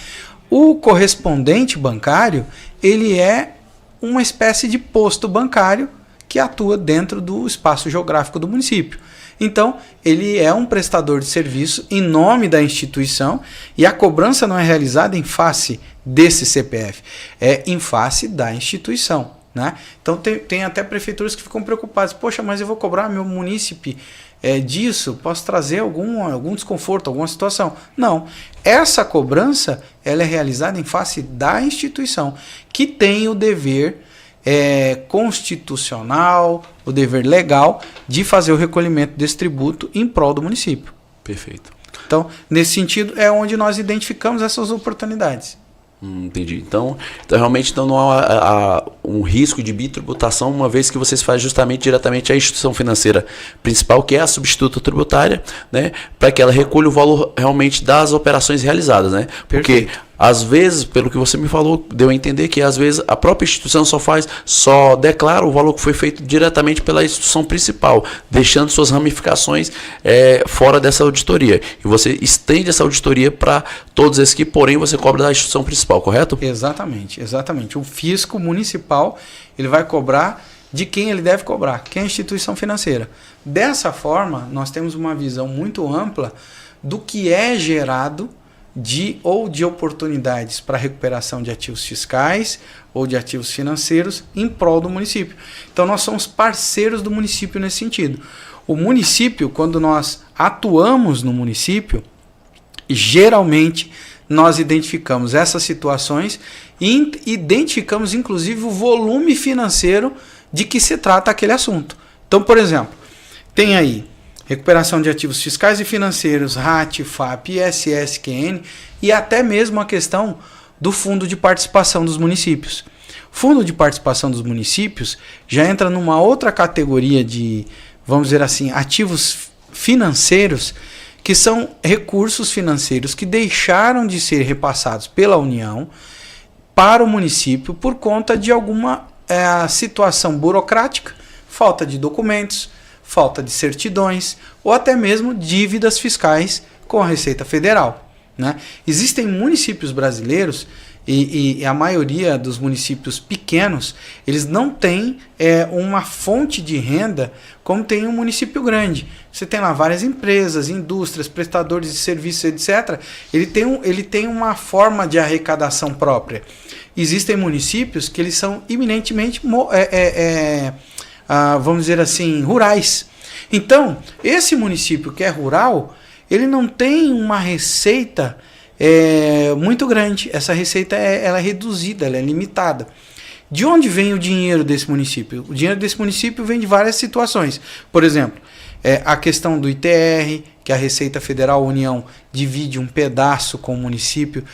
O correspondente bancário ele é uma espécie de posto bancário que atua dentro do espaço geográfico do município. Então, ele é um prestador de serviço em nome da instituição e a cobrança não é realizada em face desse CPF, é em face da instituição. Né? Então, tem até prefeituras que ficam preocupadas. Poxa, mas eu vou cobrar meu munícipe disso? Posso trazer algum desconforto, alguma situação? Não. Essa cobrança ela é realizada em face da instituição, que tem o dever constitucional, o dever legal de fazer o recolhimento desse tributo em prol do município. Perfeito. Então, nesse sentido, é onde nós identificamos essas oportunidades. Entendi. Então realmente não há um risco de bitributação, uma vez que vocês fazem justamente diretamente a instituição financeira principal, que é a substituta tributária, né, para que ela recolha o valor realmente das operações realizadas, né? Porque às vezes, pelo que você me falou, deu a entender que às vezes a própria instituição só declara o valor que foi feito diretamente pela instituição principal, deixando suas ramificações fora dessa auditoria. E você estende essa auditoria para todos esses que, porém, você cobra da instituição principal, correto? Exatamente, exatamente. O fisco municipal ele vai cobrar de quem ele deve cobrar, que é a instituição financeira. Dessa forma, nós temos uma visão muito ampla do que é gerado de oportunidades para recuperação de ativos fiscais ou de ativos financeiros em prol do município. Então nós somos parceiros do município nesse sentido. O município, quando nós atuamos no município, geralmente nós identificamos essas situações e identificamos inclusive o volume financeiro de que se trata aquele assunto. Então, por exemplo, tem aí recuperação de ativos fiscais e financeiros, RAT, FAP, ISS, QN e até mesmo a questão do fundo de participação dos municípios. Fundo de participação dos municípios já entra numa outra categoria de, vamos dizer assim, ativos financeiros, que são recursos financeiros que deixaram de ser repassados pela União para o município por conta de alguma situação burocrática, falta de documentos, falta de certidões ou até mesmo dívidas fiscais com a Receita Federal. Né? Existem municípios brasileiros e a maioria dos municípios pequenos, eles não têm uma fonte de renda como tem um município grande. Você tem lá várias empresas, indústrias, prestadores de serviços, etc. Ele tem uma forma de arrecadação própria. Existem municípios que eles são eminentemente vamos dizer assim, rurais. Então, esse município que é rural, ele não tem uma receita muito grande. Essa receita ela é reduzida, ela é limitada. De onde vem o dinheiro desse município? O dinheiro desse município vem de várias situações. Por exemplo, a questão do ITR, que a Receita Federal União divide um pedaço com o município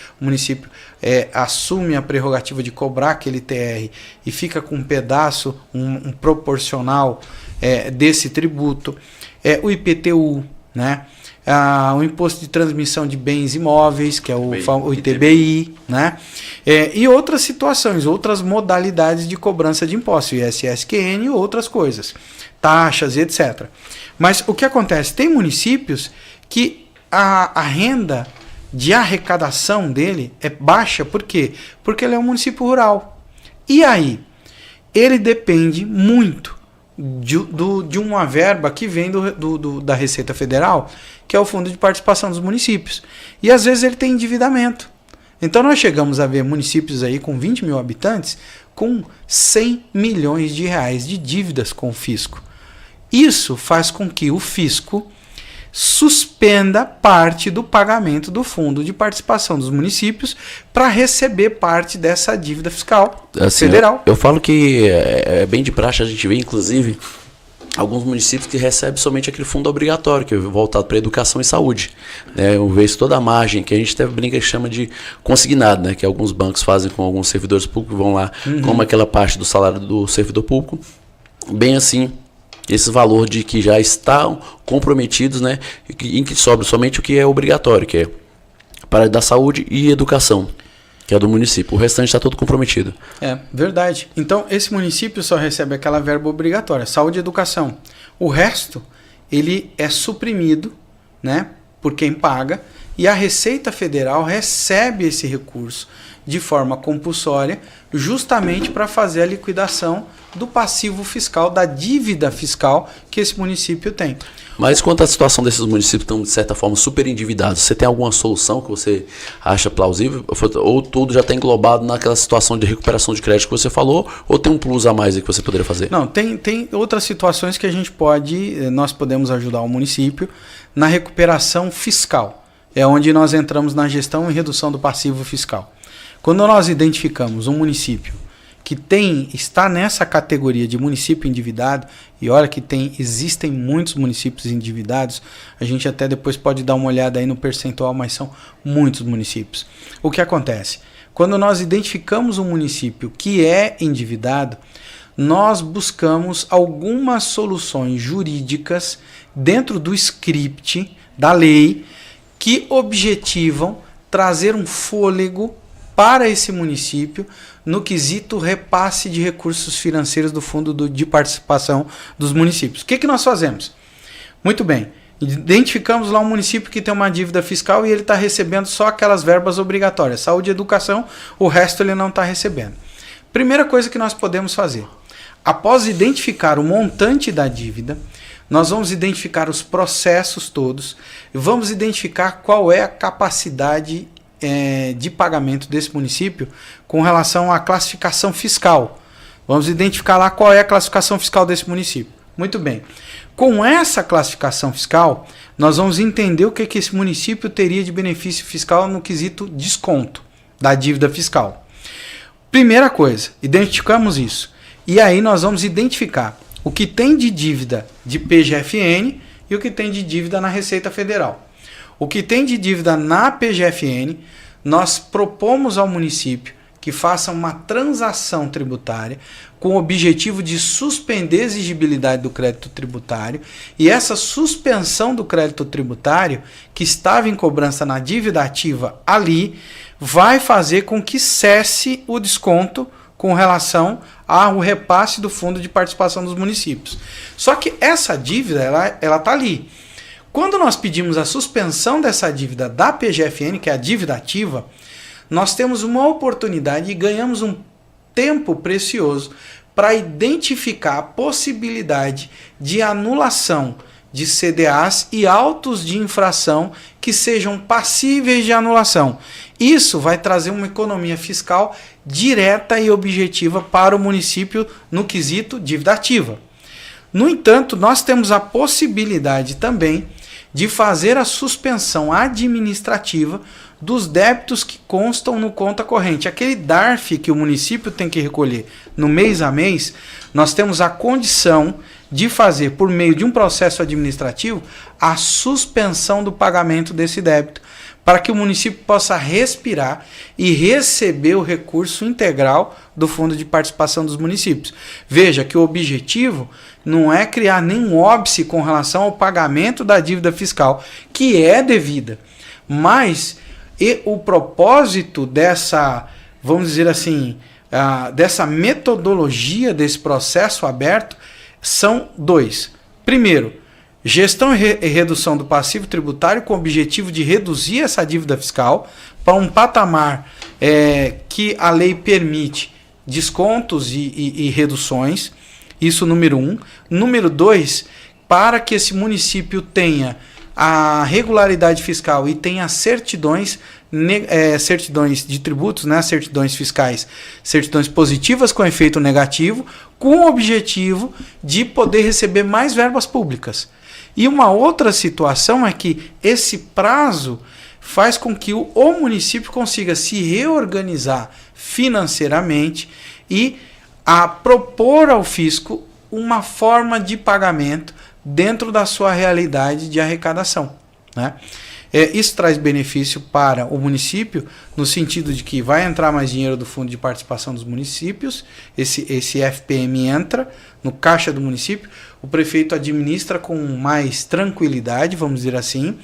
assume a prerrogativa de cobrar aquele ITR e fica com um pedaço, um proporcional desse tributo. O IPTU, né? O Imposto de Transmissão de Bens Imóveis, que é o ITBI, né? E outras situações, outras modalidades de cobrança de impostos, ISSQN e outras coisas, taxas e etc. Mas o que acontece? Tem municípios que a renda de arrecadação dele é baixa, por quê? Porque ele é um município rural. E aí? Ele depende muito de uma verba que vem da Receita Federal, que é o Fundo de Participação dos Municípios. E às vezes ele tem endividamento. Então nós chegamos a ver municípios aí com 20 mil habitantes com 100 milhões de reais de dívidas com o fisco. Isso faz com que o fisco suspenda parte do pagamento do Fundo de Participação dos Municípios para receber parte dessa dívida fiscal federal. Eu falo que é bem de praxe, a gente vê inclusive alguns municípios que recebem somente aquele fundo obrigatório, que é voltado para educação e saúde. Eu vejo toda a margem, que a gente até brinca que chama de consignado, né? Que alguns bancos fazem com alguns servidores públicos, vão lá, como aquela parte do salário do servidor público, bem assim, esse valor de que já estão comprometidos, né? Em que sobra somente o que é obrigatório, que é para a área da saúde e educação, que é do município. O restante está todo comprometido. É, verdade. Então, esse município só recebe aquela verba obrigatória, saúde e educação. O resto, ele é suprimido, né, por quem paga, e a Receita Federal recebe esse recurso de forma compulsória, justamente para fazer a liquidação do passivo fiscal, da dívida fiscal que esse município tem. Mas quanto à situação desses municípios que estão, de certa forma, super endividados, você tem alguma solução que você acha plausível? Ou tudo já está englobado naquela situação de recuperação de crédito que você falou? Ou tem um plus a mais aí que você poderia fazer? Não, tem outras situações que nós podemos ajudar o município na recuperação fiscal. É onde nós entramos na gestão e redução do passivo fiscal. Quando nós identificamos um município que está nessa categoria de município endividado, e olha que existem muitos municípios endividados, a gente até depois pode dar uma olhada aí no percentual, mas são muitos municípios. O que acontece? Quando nós identificamos um município que é endividado, nós buscamos algumas soluções jurídicas dentro do script da lei que objetivam trazer um fôlego para esse município no quesito repasse de recursos financeiros do Fundo de Participação dos Municípios. O que nós fazemos? Muito bem, identificamos lá um município que tem uma dívida fiscal e ele está recebendo só aquelas verbas obrigatórias, saúde e educação, o resto ele não está recebendo. Primeira coisa que nós podemos fazer, após identificar o montante da dívida, nós vamos identificar os processos todos, vamos identificar qual é a capacidade de pagamento desse município com relação à classificação fiscal. Vamos identificar lá qual é a classificação fiscal desse município. Muito bem. Com essa classificação fiscal, nós vamos entender o que esse município teria de benefício fiscal no quesito desconto da dívida fiscal. Primeira coisa, identificamos isso. E aí nós vamos identificar o que tem de dívida de PGFN e o que tem de dívida na Receita Federal. O que tem de dívida na PGFN, nós propomos ao município que faça uma transação tributária com o objetivo de suspender a exigibilidade do crédito tributário, e essa suspensão do crédito tributário, que estava em cobrança na dívida ativa ali, vai fazer com que cesse o desconto com relação ao repasse do Fundo de Participação dos Municípios. Só que essa dívida, ela está ali. Quando nós pedimos a suspensão dessa dívida da PGFN, que é a dívida ativa, nós temos uma oportunidade e ganhamos um tempo precioso para identificar a possibilidade de anulação de CDAs e autos de infração que sejam passíveis de anulação. Isso vai trazer uma economia fiscal direta e objetiva para o município no quesito dívida ativa. No entanto, nós temos a possibilidade também de fazer a suspensão administrativa dos débitos que constam no conta corrente. Aquele DARF que o município tem que recolher no mês a mês, nós temos a condição de fazer, por meio de um processo administrativo, a suspensão do pagamento desse débito, para que o município possa respirar e receber o recurso integral do Fundo de Participação dos Municípios. Veja que o objetivo não é criar nenhum óbice com relação ao pagamento da dívida fiscal, que é devida, mas o propósito dessa, vamos dizer assim, dessa metodologia desse processo aberto são dois. Primeiro, gestão e redução do passivo tributário com o objetivo de reduzir essa dívida fiscal para um patamar que a lei permite descontos e reduções. Isso número 1. Número 2, para que esse município tenha a regularidade fiscal e tenha certidões de tributos, né, certidões fiscais, certidões positivas com efeito negativo, com o objetivo de poder receber mais verbas públicas. E uma outra situação é que esse prazo faz com que o município consiga se reorganizar financeiramente e propor ao fisco uma forma de pagamento dentro da sua realidade de arrecadação, né? Isso traz benefício para o município, no sentido de que vai entrar mais dinheiro do Fundo de Participação dos Municípios, esse FPM entra no caixa do município, o prefeito administra com mais tranquilidade, vamos dizer assim,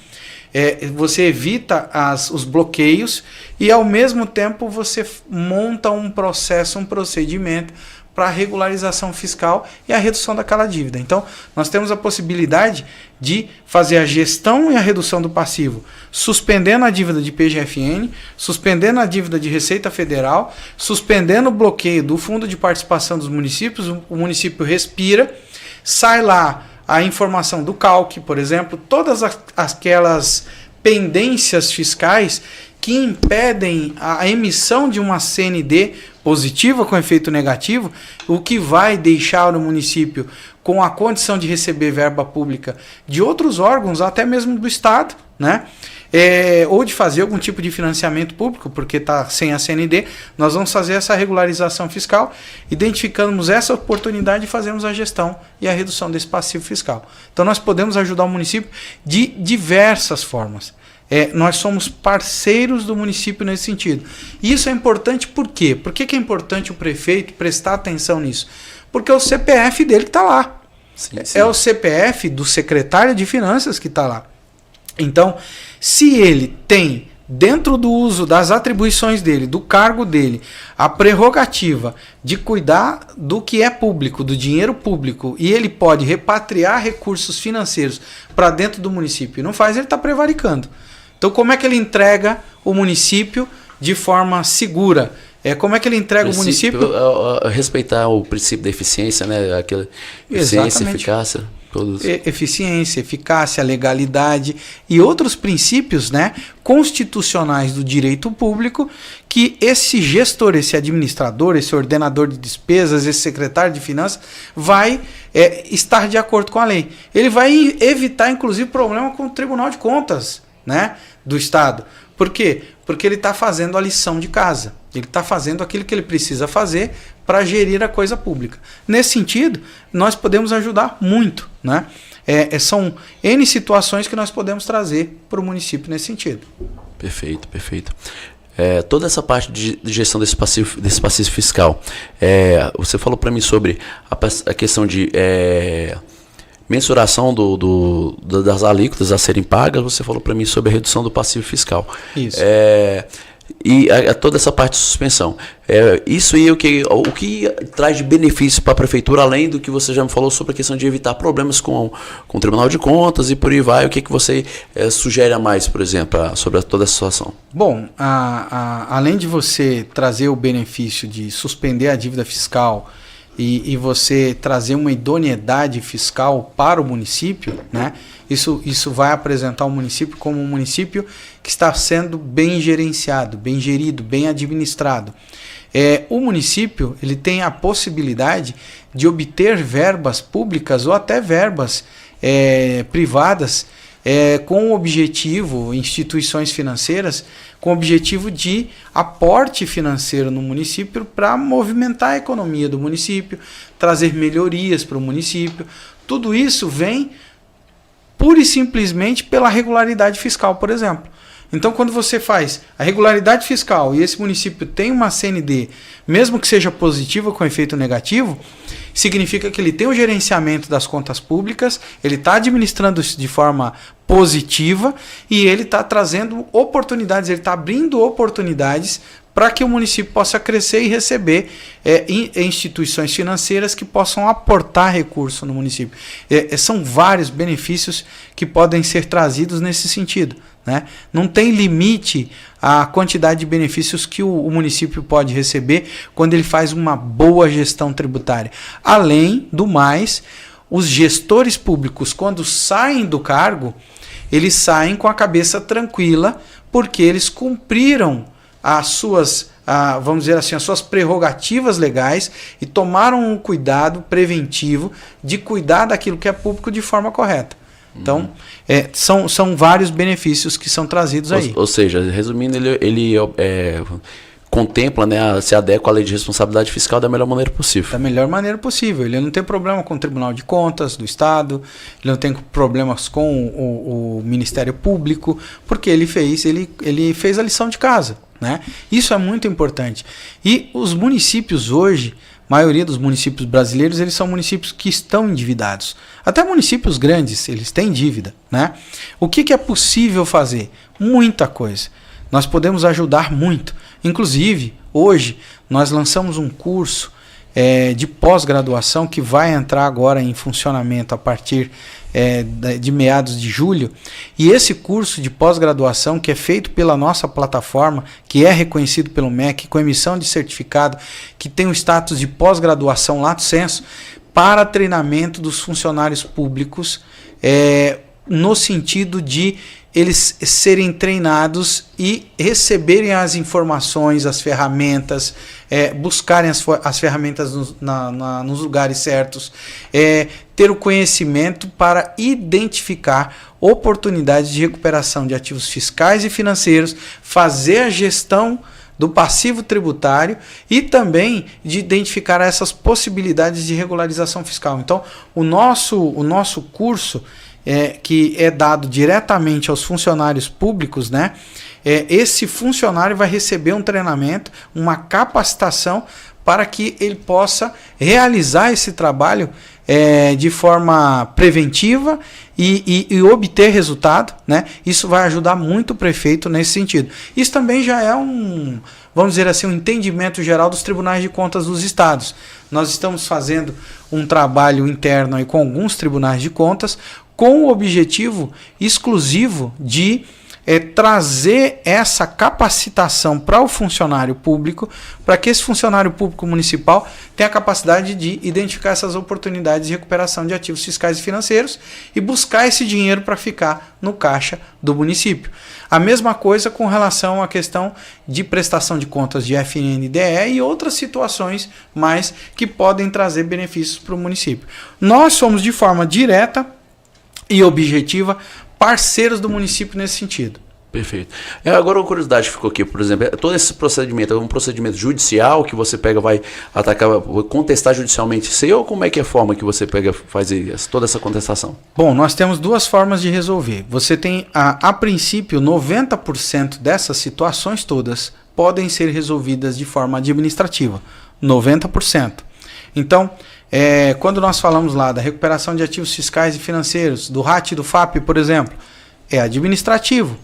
você evita os bloqueios e, ao mesmo tempo, você monta um processo, um procedimento para a regularização fiscal e a redução daquela dívida. Então, nós temos a possibilidade de fazer a gestão e a redução do passivo, suspendendo a dívida de PGFN, suspendendo a dívida de Receita Federal, suspendendo o bloqueio do Fundo de Participação dos Municípios. O município respira, sai lá a informação do CALC, por exemplo, todas aquelas pendências fiscais que impedem a emissão de uma CND positiva com efeito negativo, o que vai deixar o município com a condição de receber verba pública de outros órgãos, até mesmo do Estado, né? Ou de fazer algum tipo de financiamento público, porque está sem a CND. Nós vamos fazer essa regularização fiscal, identificamos essa oportunidade e fazemos a gestão e a redução desse passivo fiscal. Então nós podemos ajudar o município de diversas formas. Nós somos parceiros do município nesse sentido. Isso é importante por quê? Por que é importante o prefeito prestar atenção nisso? Porque é o CPF dele que está lá. Sim. É o CPF do secretário de Finanças que está lá. Então, se ele tem, dentro do uso das atribuições dele, do cargo dele, a prerrogativa de cuidar do que é público, do dinheiro público, e ele pode repatriar recursos financeiros para dentro do município e não faz, ele está prevaricando. Então, como é que ele entrega o município de forma segura? Como é que ele entrega o município? Respeitar o princípio da eficiência, né? Aquela eficiência, eficácia. Todos. Eficiência, eficácia, legalidade e outros princípios, né, constitucionais do direito público, que esse gestor, esse administrador, esse ordenador de despesas, esse secretário de finanças vai estar de acordo com a lei. Ele vai evitar, inclusive, problema com o Tribunal de Contas, né, do Estado. Por quê? Porque ele está fazendo a lição de casa. Ele está fazendo aquilo que ele precisa fazer para gerir a coisa pública. Nesse sentido, nós podemos ajudar muito, né? São N situações que nós podemos trazer para o município nesse sentido. Perfeito, perfeito. Toda essa parte de gestão desse passivo fiscal, você falou para mim sobre a questão de mensuração das alíquotas a serem pagas. Você falou para mim sobre a redução do passivo fiscal. Isso. E toda essa parte de suspensão. Isso aí, o que traz de benefício para a prefeitura, além do que você já me falou sobre a questão de evitar problemas com o Tribunal de Contas e por aí vai. O que você sugere a mais, por exemplo, sobre toda essa situação? Bom, além de você trazer o benefício de suspender a dívida fiscal e você trazer uma idoneidade fiscal para o município, né? Isso vai apresentar o município como um município que está sendo bem gerenciado, bem gerido, bem administrado. O município ele tem a possibilidade de obter verbas públicas ou até verbas privadas com o objetivo, instituições financeiras, com o objetivo de aporte financeiro no município para movimentar a economia do município, trazer melhorias para o município. Tudo isso vem pura e simplesmente pela regularidade fiscal, por exemplo. Então, quando você faz a regularidade fiscal e esse município tem uma CND, mesmo que seja positiva com efeito negativo, significa que ele tem o gerenciamento das contas públicas, ele está administrando isso de forma positiva e ele está trazendo oportunidades, ele está abrindo oportunidades para que o município possa crescer e receber instituições financeiras que possam aportar recurso no município. São vários benefícios que podem ser trazidos nesse sentido, né? Não tem limite a quantidade de benefícios que o município pode receber quando ele faz uma boa gestão tributária. Além do mais, os gestores públicos, quando saem do cargo, eles saem com a cabeça tranquila, porque eles cumpriram as suas, vamos dizer assim, as suas prerrogativas legais e tomaram um cuidado preventivo de cuidar daquilo que é público de forma correta. Então, são vários benefícios que são trazidos aí. Ou seja, resumindo, ele contempla, né, se adequa à lei de responsabilidade fiscal da melhor maneira possível. Da melhor maneira possível. Ele não tem problema com o Tribunal de Contas do Estado, ele não tem problemas com o Ministério Público, porque ele fez a lição de casa, né? Isso é muito importante. E os municípios hoje, a maioria dos municípios brasileiros, eles são municípios que estão endividados. Até municípios grandes, eles têm dívida, né? O que é possível fazer? Muita coisa. Nós podemos ajudar muito. Inclusive, hoje, nós lançamos um curso de pós-graduação que vai entrar agora em funcionamento a partir de meados de julho. E esse curso de pós-graduação, que é feito pela nossa plataforma, que é reconhecido pelo MEC, com emissão de certificado, que tem o status de pós-graduação lato sensu, para treinamento dos funcionários públicos, no sentido de eles serem treinados e receberem as informações, as ferramentas, buscarem as ferramentas nos lugares certos, ter o conhecimento para identificar oportunidades de recuperação de ativos fiscais e financeiros, fazer a gestão do passivo tributário e também de identificar essas possibilidades de regularização fiscal. Então, o nosso curso, que é dado diretamente aos funcionários públicos, né? Esse funcionário vai receber um treinamento, uma capacitação para que ele possa realizar esse trabalho de forma preventiva e obter resultado, né? Isso vai ajudar muito o prefeito nesse sentido. Isso também já é vamos dizer assim, um entendimento geral dos tribunais de contas dos estados. Nós estamos fazendo um trabalho interno aí com alguns tribunais de contas com o objetivo exclusivo de trazer essa capacitação para o funcionário público, para que esse funcionário público municipal tenha a capacidade de identificar essas oportunidades de recuperação de ativos fiscais e financeiros e buscar esse dinheiro para ficar no caixa do município. A mesma coisa com relação à questão de prestação de contas de FNDE e outras situações mais que podem trazer benefícios para o município. Nós somos de forma direta e objetiva parceiros do município nesse sentido. Perfeito. Agora uma curiosidade ficou aqui, por exemplo, todo esse procedimento é um procedimento judicial que você pega, vai atacar, contestar judicialmente isso aí, ou como é que é a forma que você pega, faz toda essa contestação? Bom, nós temos duas formas de resolver. Você tem, a princípio, 90% dessas situações todas podem ser resolvidas de forma administrativa. 90%. Então, quando nós falamos lá da recuperação de ativos fiscais e financeiros, do RAT e do FAP, por exemplo, é administrativo.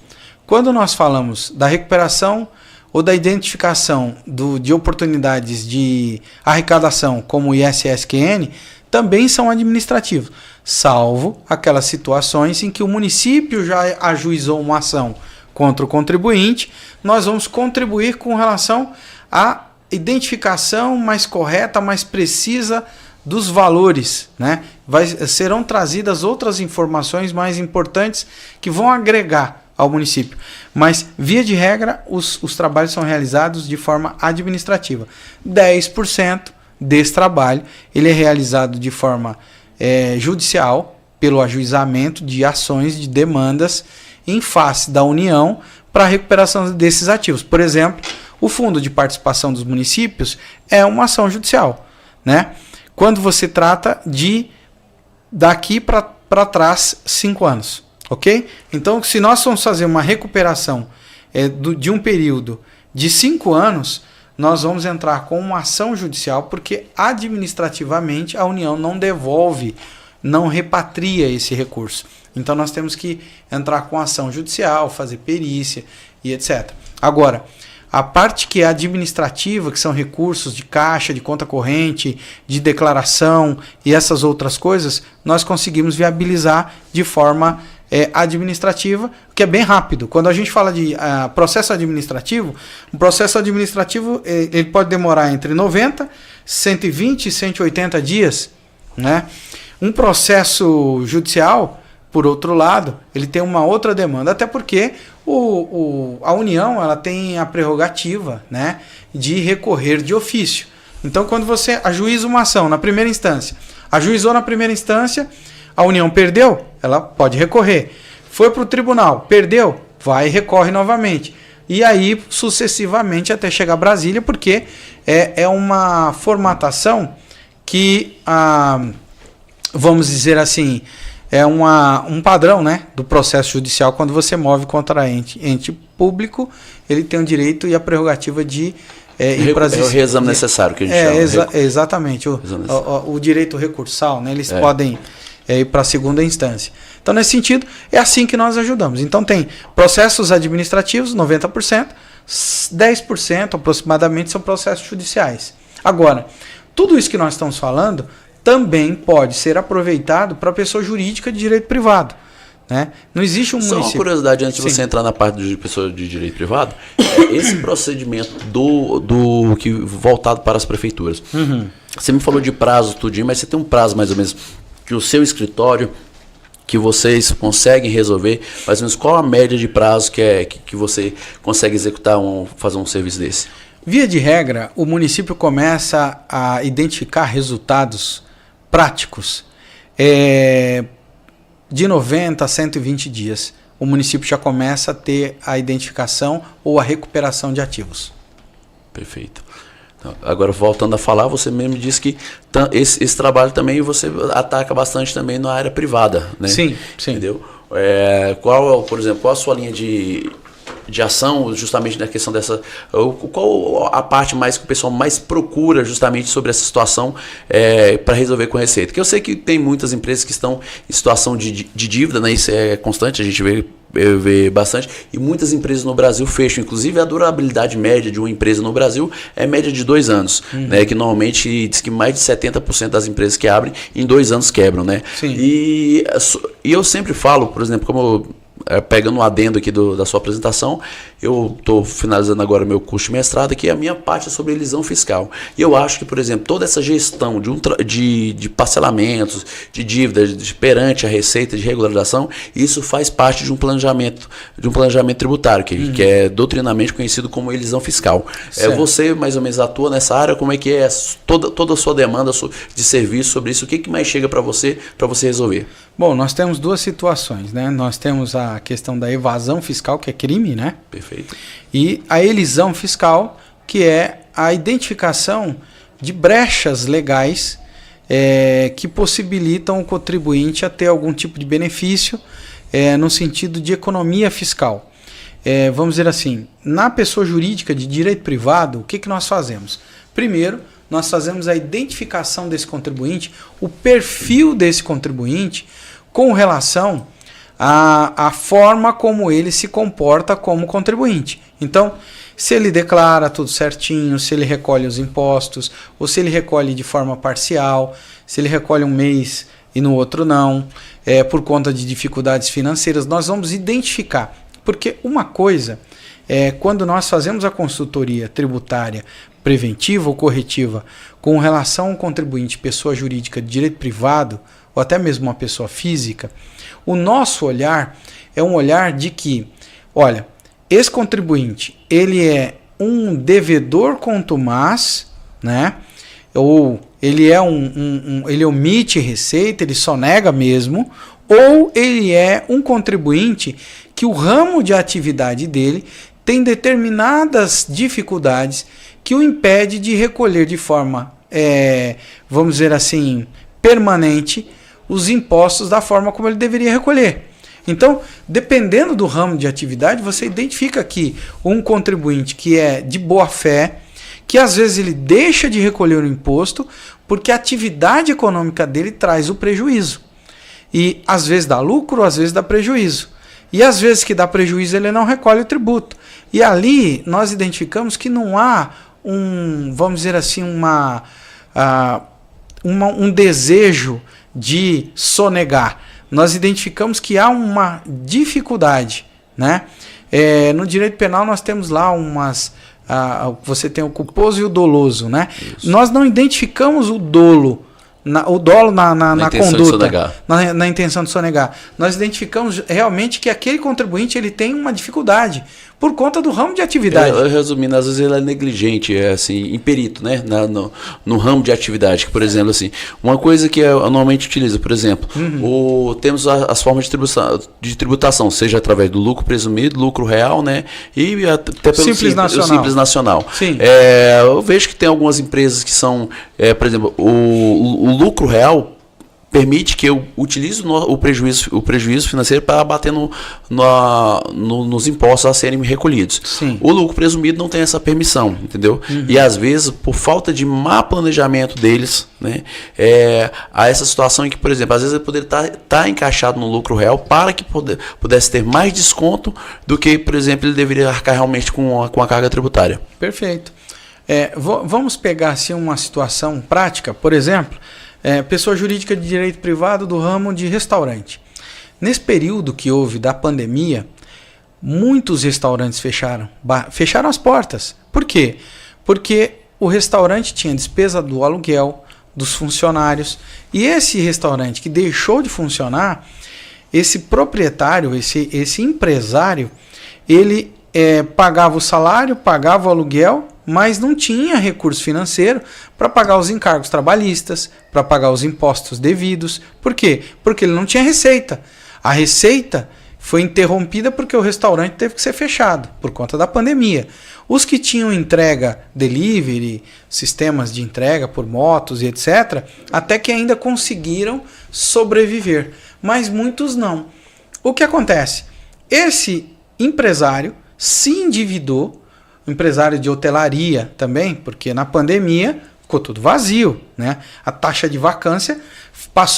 Quando nós falamos da recuperação ou da identificação de oportunidades de arrecadação, como o ISSQN, também são administrativos, salvo aquelas situações em que o município já ajuizou uma ação contra o contribuinte, nós vamos contribuir com relação à identificação mais correta, mais precisa dos valores, né? Serão trazidas outras informações mais importantes que vão agregar ao município. Mas, via de regra, os trabalhos são realizados de forma administrativa. 10% desse trabalho ele é realizado de forma judicial, pelo ajuizamento de ações, de demandas em face da União para a recuperação desses ativos. Por exemplo, o Fundo de Participação dos Municípios é uma ação judicial, né? Quando você trata de daqui para trás 5 anos, ok? Então, se nós vamos fazer uma recuperação de um período de 5 anos, nós vamos entrar com uma ação judicial, porque administrativamente a União não devolve, não repatria esse recurso. Então nós temos que entrar com ação judicial, fazer perícia e etc. Agora, a parte que é administrativa, que são recursos de caixa, de conta corrente, de declaração e essas outras coisas, nós conseguimos viabilizar de forma administrativa, que é bem rápido. Quando a gente fala de processo administrativo, o processo administrativo ele pode demorar entre 90, 120 e 180 dias, né? Um processo judicial, por outro lado, ele tem uma outra demanda, até porque a União ela tem a prerrogativa, né, de recorrer de ofício. Então, quando você ajuiza uma ação na primeira instância, ajuizou na primeira instância, a União perdeu, ela pode recorrer. Foi para o tribunal, perdeu, vai e recorre novamente. E aí, sucessivamente, até chegar a Brasília, porque é uma formatação que, vamos dizer assim, é um padrão, né, do processo judicial. Quando você move contra ente público, ele tem o direito e a prerrogativa de ir para o reexame necessário que a gente chama. Exatamente, o direito recursal, né, eles podem ir para a segunda instância. Então, nesse sentido, é assim que nós ajudamos. Então, tem processos administrativos, 90%, 10% aproximadamente são processos judiciais. Agora, tudo isso que nós estamos falando também pode ser aproveitado para pessoa jurídica de direito privado, né? Não existe um município... Só uma curiosidade, antes de você entrar na parte de pessoa de direito privado, esse procedimento que voltado para as prefeituras. Uhum. Você me falou de prazo, tudinho, mas você tem um prazo mais ou menos que o seu escritório, que vocês conseguem resolver, mais ou menos qual a média de prazo que você consegue executar, fazer um serviço desse? Via de regra, o município começa a identificar resultados práticos de 90 a 120 dias. O município já começa a ter a identificação ou a recuperação de ativos. Perfeito. Agora, voltando a falar, você mesmo disse que esse trabalho também você ataca bastante também na área privada, né? Sim, sim. Entendeu? Por exemplo, qual a sua linha de ação justamente na questão dessa... Qual a parte mais que o pessoal mais procura justamente sobre essa situação para resolver com a Receita? Porque eu sei que tem muitas empresas que estão em situação de dívida, né? Isso é constante, a gente vê bastante, e muitas empresas no Brasil fecham. Inclusive, a durabilidade média de uma empresa no Brasil é média de 2 anos, né? Que normalmente diz que mais de 70% das empresas que abrem em 2 anos quebram, né? Sim. E eu sempre falo, por exemplo, como pegando um adendo aqui da sua apresentação, eu estou finalizando agora meu curso de mestrado, que a minha parte é sobre elisão fiscal. E eu acho que, por exemplo, toda essa gestão de parcelamentos, de dívidas perante a Receita, de regularização, isso faz parte de um planejamento tributário, que é doutrinamente conhecido como elisão fiscal. Você mais ou menos atua nessa área, como é que é toda a sua demanda de serviço sobre isso, o que mais chega para você resolver? Bom, nós temos 2 situações, né? Nós temos a questão da evasão fiscal, que é crime, né? Perfeito. E a elisão fiscal, que é a identificação de brechas legais que possibilitam o contribuinte a ter algum tipo de benefício no sentido de economia fiscal. Vamos dizer assim, na pessoa jurídica de direito privado, o que nós fazemos? Primeiro, nós fazemos a identificação desse contribuinte, o perfil desse contribuinte com relação à forma como ele se comporta como contribuinte. Então, se ele declara tudo certinho, se ele recolhe os impostos, ou se ele recolhe de forma parcial, se ele recolhe um mês e no outro não, por conta de dificuldades financeiras, nós vamos identificar. Porque uma coisa quando nós fazemos a consultoria tributária preventiva ou corretiva com relação a um contribuinte, pessoa jurídica de direito privado, ou até mesmo uma pessoa física, o nosso olhar é um olhar de que, olha, esse contribuinte, ele é um devedor contumaz, né? Ou ele é ele omite receita, ele sonega mesmo, ou ele é um contribuinte que o ramo de atividade dele tem determinadas dificuldades que o impede de recolher de forma, vamos dizer assim, permanente os impostos da forma como ele deveria recolher. Então, dependendo do ramo de atividade, você identifica aqui um contribuinte que é de boa fé, que às vezes ele deixa de recolher o imposto porque a atividade econômica dele traz o prejuízo. E às vezes dá lucro, às vezes dá prejuízo. E às vezes que dá prejuízo ele não recolhe o tributo. E ali nós identificamos que não há vamos dizer assim, um desejo de sonegar. Nós identificamos que há uma dificuldade, né? No direito penal nós temos lá você tem o culposo e o doloso, né? Isso. Nós não identificamos o dolo na conduta, na intenção de sonegar. Nós identificamos realmente que aquele contribuinte ele tem uma dificuldade por conta do ramo de atividade. Resumindo, às vezes ele é negligente, assim, imperito, né? No ramo de atividade. Que, por exemplo, assim, uma coisa que eu normalmente utilizo, por exemplo, temos as formas de tributação, seja através do lucro presumido, lucro real, né? E até pelo Simples Nacional. Sim. Eu vejo que tem algumas empresas que são, por exemplo, o lucro real permite que eu utilize o prejuízo financeiro para bater nos impostos a serem recolhidos. Sim. O lucro presumido não tem essa permissão, entendeu? E às vezes, por falta de má planejamento deles, né, há essa situação em que, por exemplo, às vezes ele poderia estar encaixado no lucro real para que pudesse ter mais desconto do que, por exemplo, ele deveria arcar realmente com a carga tributária. Perfeito. Vamos pegar assim, uma situação prática, por exemplo, pessoa jurídica de direito privado do ramo de restaurante. Nesse período que houve da pandemia, muitos restaurantes fecharam as portas. Por quê? Porque o restaurante tinha despesa do aluguel, dos funcionários, e esse restaurante que deixou de funcionar, esse proprietário, esse empresário, ele pagava o salário, pagava o aluguel, mas não tinha recurso financeiro para pagar os encargos trabalhistas, para pagar os impostos devidos. Por quê? Porque ele não tinha receita. A receita foi interrompida porque o restaurante teve que ser fechado por conta da pandemia. Os que tinham entrega delivery, sistemas de entrega por motos e etc., até que ainda conseguiram sobreviver, mas muitos não. O que acontece? Esse empresário se endividou, empresário de hotelaria também, porque na pandemia ficou tudo vazio, né? A taxa de vacância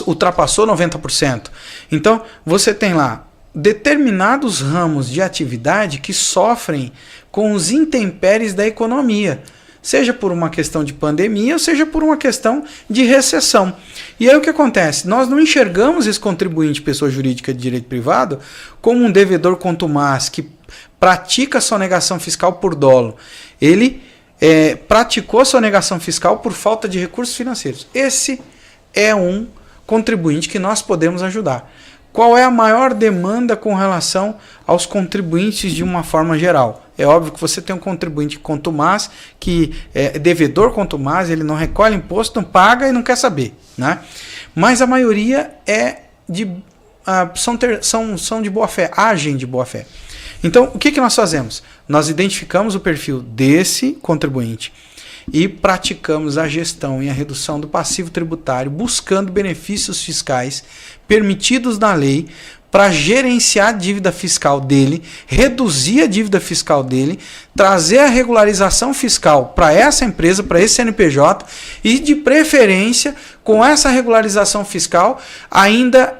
ultrapassou 90%. Então, você tem lá determinados ramos de atividade que sofrem com os intempéries da economia, seja por uma questão de pandemia, ou seja por uma questão de recessão. E aí o que acontece? Nós não enxergamos esse contribuinte, pessoa jurídica de direito privado, como um devedor contumaz que pratica sonegação fiscal por dolo. Ele praticou sonegação fiscal por falta de recursos financeiros. Esse é um contribuinte que nós podemos ajudar. Qual é a maior demanda com relação aos contribuintes de uma forma geral? É óbvio que você tem um contribuinte contumaz, que é devedor contumaz, ele não recolhe imposto, não paga e não quer saber, né? Mas a maioria são de boa fé, agem de boa fé. Então, o que nós fazemos? Nós identificamos o perfil desse contribuinte e praticamos a gestão e a redução do passivo tributário, buscando benefícios fiscais permitidos na lei para gerenciar a dívida fiscal dele, reduzir a dívida fiscal dele, trazer a regularização fiscal para essa empresa, para esse CNPJ e, de preferência, com essa regularização fiscal, ainda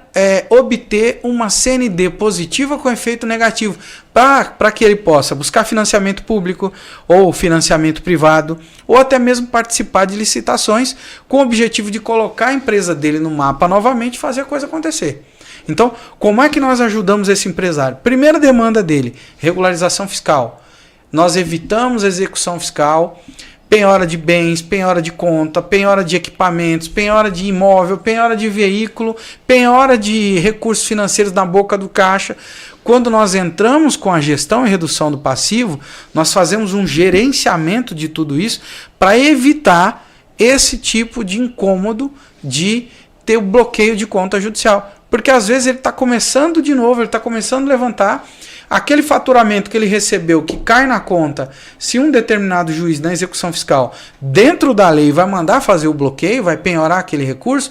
obter uma CND positiva com efeito negativo, para que ele possa buscar financiamento público ou financiamento privado, ou até mesmo participar de licitações com o objetivo de colocar a empresa dele no mapa novamente e fazer a coisa acontecer. Então, como é que nós ajudamos esse empresário? Primeira demanda dele, regularização fiscal. Nós evitamos a execução fiscal, penhora de bens, penhora de conta, penhora de equipamentos, penhora de imóvel, penhora de veículo, penhora de recursos financeiros na boca do caixa. Quando nós entramos com a gestão e redução do passivo, nós fazemos um gerenciamento de tudo isso para evitar esse tipo de incômodo de ter o bloqueio de conta judicial. Porque às vezes ele está começando de novo, ele está começando a levantar aquele faturamento que ele recebeu, que cai na conta, se um determinado juiz na execução fiscal, dentro da lei, vai mandar fazer o bloqueio, vai penhorar aquele recurso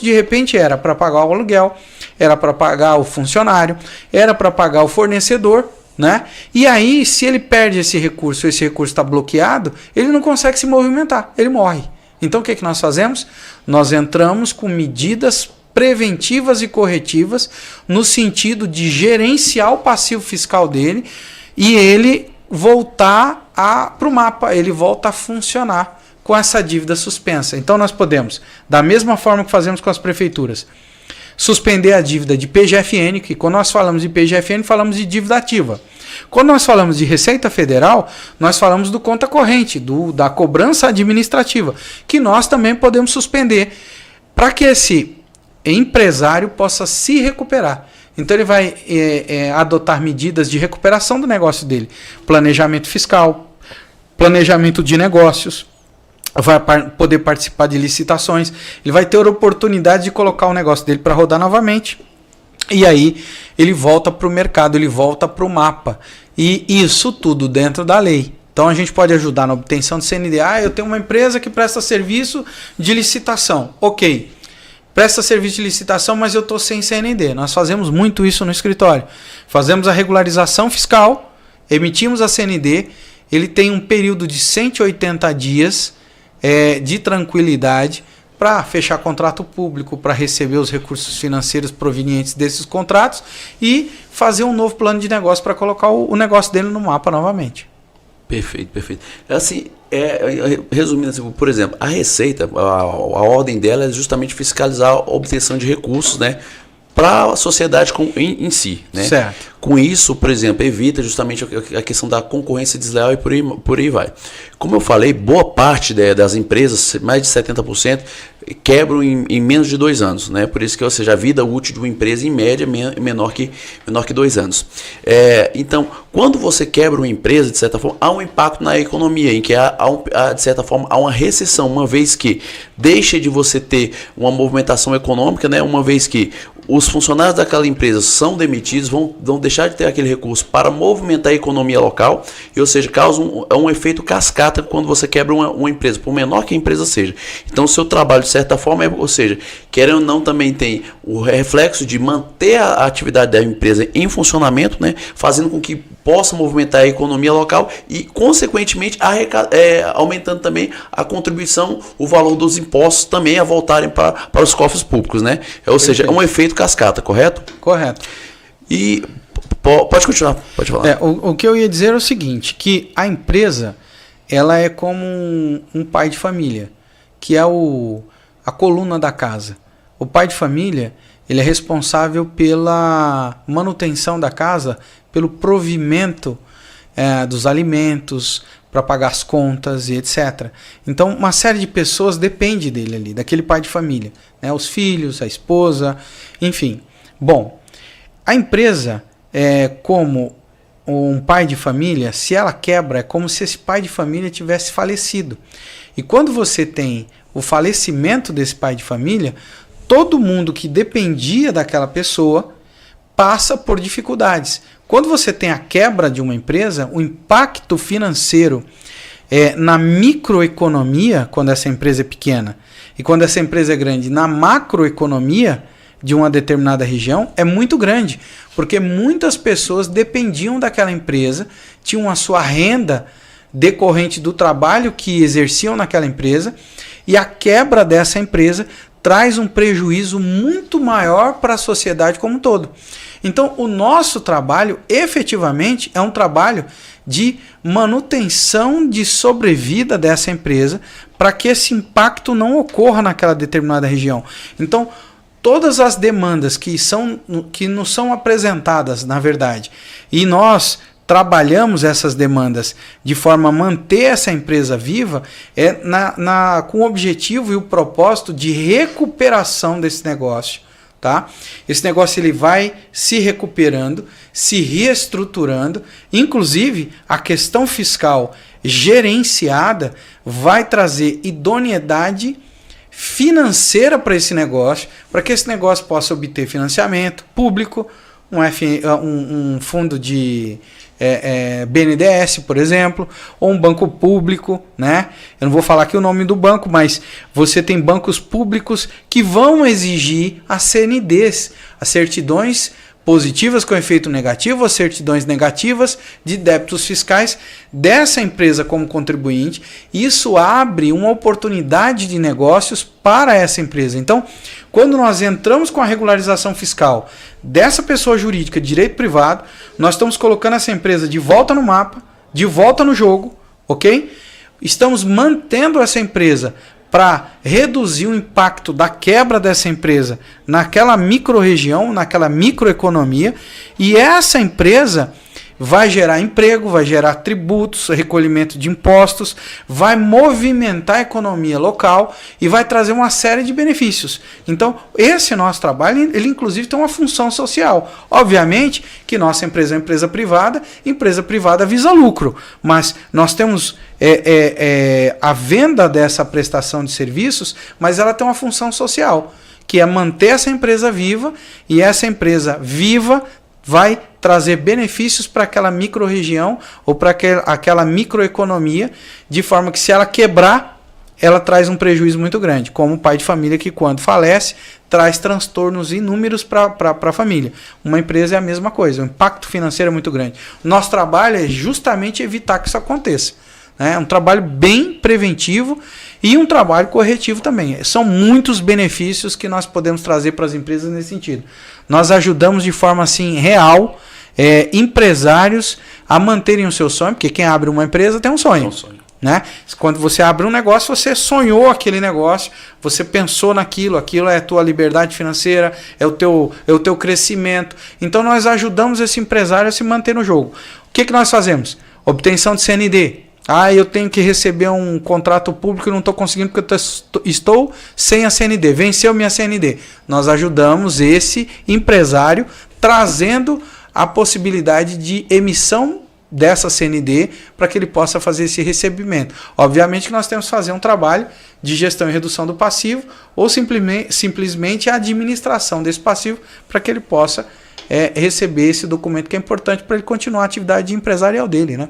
de repente era para pagar o aluguel, era para pagar o funcionário, era para pagar o fornecedor, né? E aí, se ele perde esse recurso está bloqueado, ele não consegue se movimentar, ele morre. Então o que nós fazemos? Nós entramos com medidas preventivas e corretivas no sentido de gerenciar o passivo fiscal dele e ele voltar para o mapa, ele volta a funcionar com essa dívida suspensa. Então nós podemos, da mesma forma que fazemos com as prefeituras, suspender a dívida de PGFN, que quando nós falamos de PGFN, falamos de dívida ativa. Quando nós falamos de Receita Federal, nós falamos do conta corrente, da cobrança administrativa, que nós também podemos suspender para que esse empresário possa se recuperar. Então ele vai adotar medidas de recuperação do negócio dele, planejamento fiscal, planejamento de negócios, vai poder participar de licitações, ele vai ter a oportunidade de colocar o negócio dele para rodar novamente. E aí ele volta para o mercado, ele volta para o mapa. E isso tudo dentro da lei. Então a gente pode ajudar na obtenção de CND. Eu tenho uma empresa que presta serviço de licitação. Ok, presta serviço de licitação, mas eu estou sem CND. Nós fazemos muito isso no escritório. Fazemos a regularização fiscal, emitimos a CND, ele tem um período de 180 dias de tranquilidade para fechar contrato público, para receber os recursos financeiros provenientes desses contratos e fazer um novo plano de negócio para colocar o negócio dele no mapa novamente. Perfeito, perfeito. Assim, resumindo assim, por exemplo, a Receita, a ordem dela é justamente fiscalizar a obtenção de recursos, né, para a sociedade em si, né? Certo. Com isso, por exemplo, evita justamente a questão da concorrência desleal e por aí vai. Como eu falei, boa parte das empresas, mais de 70%, quebram em menos de 2 anos, né? Por isso que, ou seja, a vida útil de uma empresa, em média, é menor que 2 anos. Então, quando você quebra uma empresa, de certa forma, há um impacto na economia, em que de certa forma, há uma recessão, uma vez que deixa de você ter uma movimentação econômica, né? Uma vez que os funcionários daquela empresa são demitidos, vão deixar de ter aquele recurso para movimentar a economia local, ou seja, causa um efeito cascata quando você quebra uma empresa, por menor que a empresa seja. Então, o seu trabalho, de certa forma, ou seja, querendo ou não, também tem o reflexo de manter a atividade da empresa em funcionamento, né, fazendo com que possa movimentar a economia local e, consequentemente, aumentando também a contribuição, o valor dos impostos também a voltarem para os cofres públicos, né? Ou seja, é um efeito cascata, correto? Correto. E pode continuar, pode falar. O que eu ia dizer é o seguinte, que a empresa ela é como um pai de família, que é a coluna da casa. O pai de família ele é responsável pela manutenção da casa, pelo provimento dos alimentos, para pagar as contas e etc. Então, uma série de pessoas depende dele ali, daquele pai de família, né? Os filhos, a esposa, enfim. Bom, a empresa como um pai de família, se ela quebra, é como se esse pai de família tivesse falecido. E quando você tem o falecimento desse pai de família, todo mundo que dependia daquela pessoa passa por dificuldades. Quando você tem a quebra de uma empresa, o impacto financeiro na microeconomia, quando essa empresa é pequena, e quando essa empresa é grande, na macroeconomia de uma determinada região, é muito grande, porque muitas pessoas dependiam daquela empresa, tinham a sua renda decorrente do trabalho que exerciam naquela empresa, e a quebra dessa empresa traz um prejuízo muito maior para a sociedade como um todo. Então, o nosso trabalho, efetivamente, é um trabalho de manutenção de sobrevida dessa empresa para que esse impacto não ocorra naquela determinada região. Então, todas as demandas que nos são apresentadas, na verdade, e nós trabalhamos essas demandas de forma a manter essa empresa viva, com o objetivo e o propósito de recuperação desse negócio. Tá? Esse negócio ele vai se recuperando se reestruturando, inclusive a questão fiscal gerenciada vai trazer idoneidade financeira para esse negócio, para que esse negócio possa obter financiamento público, um fundo de BNDES, por exemplo, ou um banco público, né? Eu não vou falar aqui o nome do banco, mas você tem bancos públicos que vão exigir as CNDs, as certidões positivas com efeito negativo, as certidões negativas de débitos fiscais dessa empresa como contribuinte. Isso abre uma oportunidade de negócios para essa empresa. Então, quando nós entramos com a regularização fiscal dessa pessoa jurídica de direito privado, nós estamos colocando essa empresa de volta no mapa, de volta no jogo, ok? Estamos mantendo essa empresa para reduzir o impacto da quebra dessa empresa naquela micro-região, naquela microeconomia, e essa empresa vai gerar emprego, vai gerar tributos, recolhimento de impostos, vai movimentar a economia local e vai trazer uma série de benefícios. Então, esse nosso trabalho, ele inclusive tem uma função social. Obviamente que nossa empresa é uma empresa privada visa lucro, mas nós temos a venda dessa prestação de serviços, mas ela tem uma função social, que é manter essa empresa viva, e essa empresa viva vai trazer benefícios para aquela micro-região ou para aquela microeconomia, de forma que se ela quebrar, ela traz um prejuízo muito grande, como o pai de família que quando falece, traz transtornos inúmeros para a família. Uma empresa é a mesma coisa, o impacto financeiro é muito grande. Nosso trabalho é justamente evitar que isso aconteça. É um trabalho bem preventivo e um trabalho corretivo também. São muitos benefícios que nós podemos trazer para as empresas nesse sentido. Nós ajudamos de forma assim real empresários a manterem o seu sonho, porque quem abre uma empresa tem um sonho. Né? Quando você abre um negócio, você sonhou aquele negócio, você pensou naquilo, aquilo é a tua liberdade financeira, é o teu crescimento. Então nós ajudamos esse empresário a se manter no jogo. O que nós fazemos? Obtenção de CND. Eu tenho que receber um contrato público e não estou conseguindo porque eu estou sem a CND. Venceu minha CND. Nós ajudamos esse empresário trazendo a possibilidade de emissão dessa CND para que ele possa fazer esse recebimento. Obviamente que nós temos que fazer um trabalho de gestão e redução do passivo ou simplesmente a administração desse passivo para que ele possa receber esse documento que é importante para ele continuar a atividade empresarial dele, né?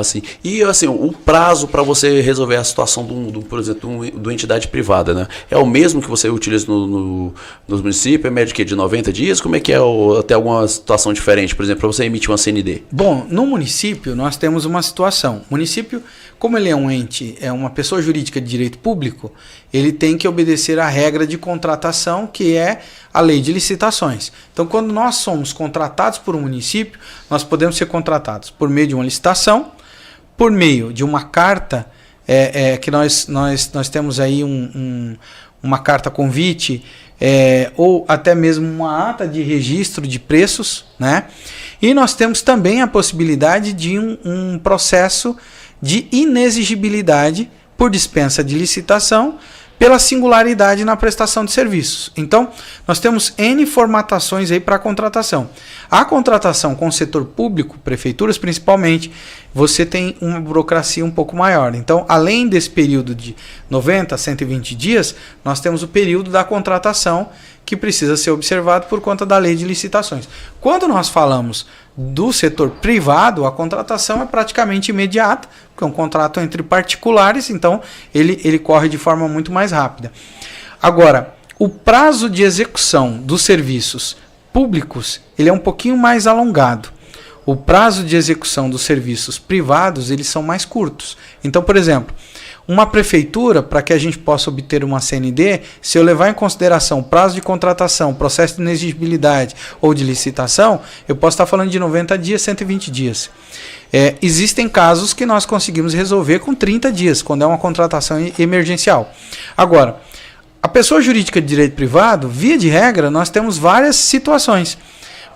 Sim. E assim, o prazo para você resolver a situação por exemplo, de uma entidade privada, né? É o mesmo que você utiliza nos municípios? É médio que de 90 dias? Como é que é? Até alguma situação diferente, por exemplo, para você emitir uma CND? Bom, no município nós temos uma situação. O município, como ele é um ente, é uma pessoa jurídica de direito público, ele tem que obedecer à regra de contratação, que é a lei de licitações. Então, quando nós somos contratados por um município, nós podemos ser contratados por meio de uma licitação, por meio de uma carta, que nós temos aí uma carta convite, ou até mesmo uma ata de registro de preços, né? E nós temos também a possibilidade de um processo de inexigibilidade por dispensa de licitação, pela singularidade na prestação de serviços. Então, nós temos N formatações aí para a contratação. A contratação com o setor público, prefeituras principalmente, você tem uma burocracia um pouco maior. Então, além desse período de 90 a 120 dias, nós temos o período da contratação que precisa ser observado por conta da lei de licitações. Quando nós falamos do setor privado, a contratação é praticamente imediata, porque é um contrato entre particulares, então ele corre de forma muito mais rápida. Agora, o prazo de execução dos serviços públicos ele é um pouquinho mais alongado. O prazo de execução dos serviços privados eles são mais curtos. Então, por exemplo, uma prefeitura, para que a gente possa obter uma CND, se eu levar em consideração o prazo de contratação, processo de inexigibilidade ou de licitação, eu posso estar falando de 90 dias, 120 dias. Existem casos que nós conseguimos resolver com 30 dias, quando é uma contratação emergencial. Agora, a pessoa jurídica de direito privado, via de regra, nós temos várias situações.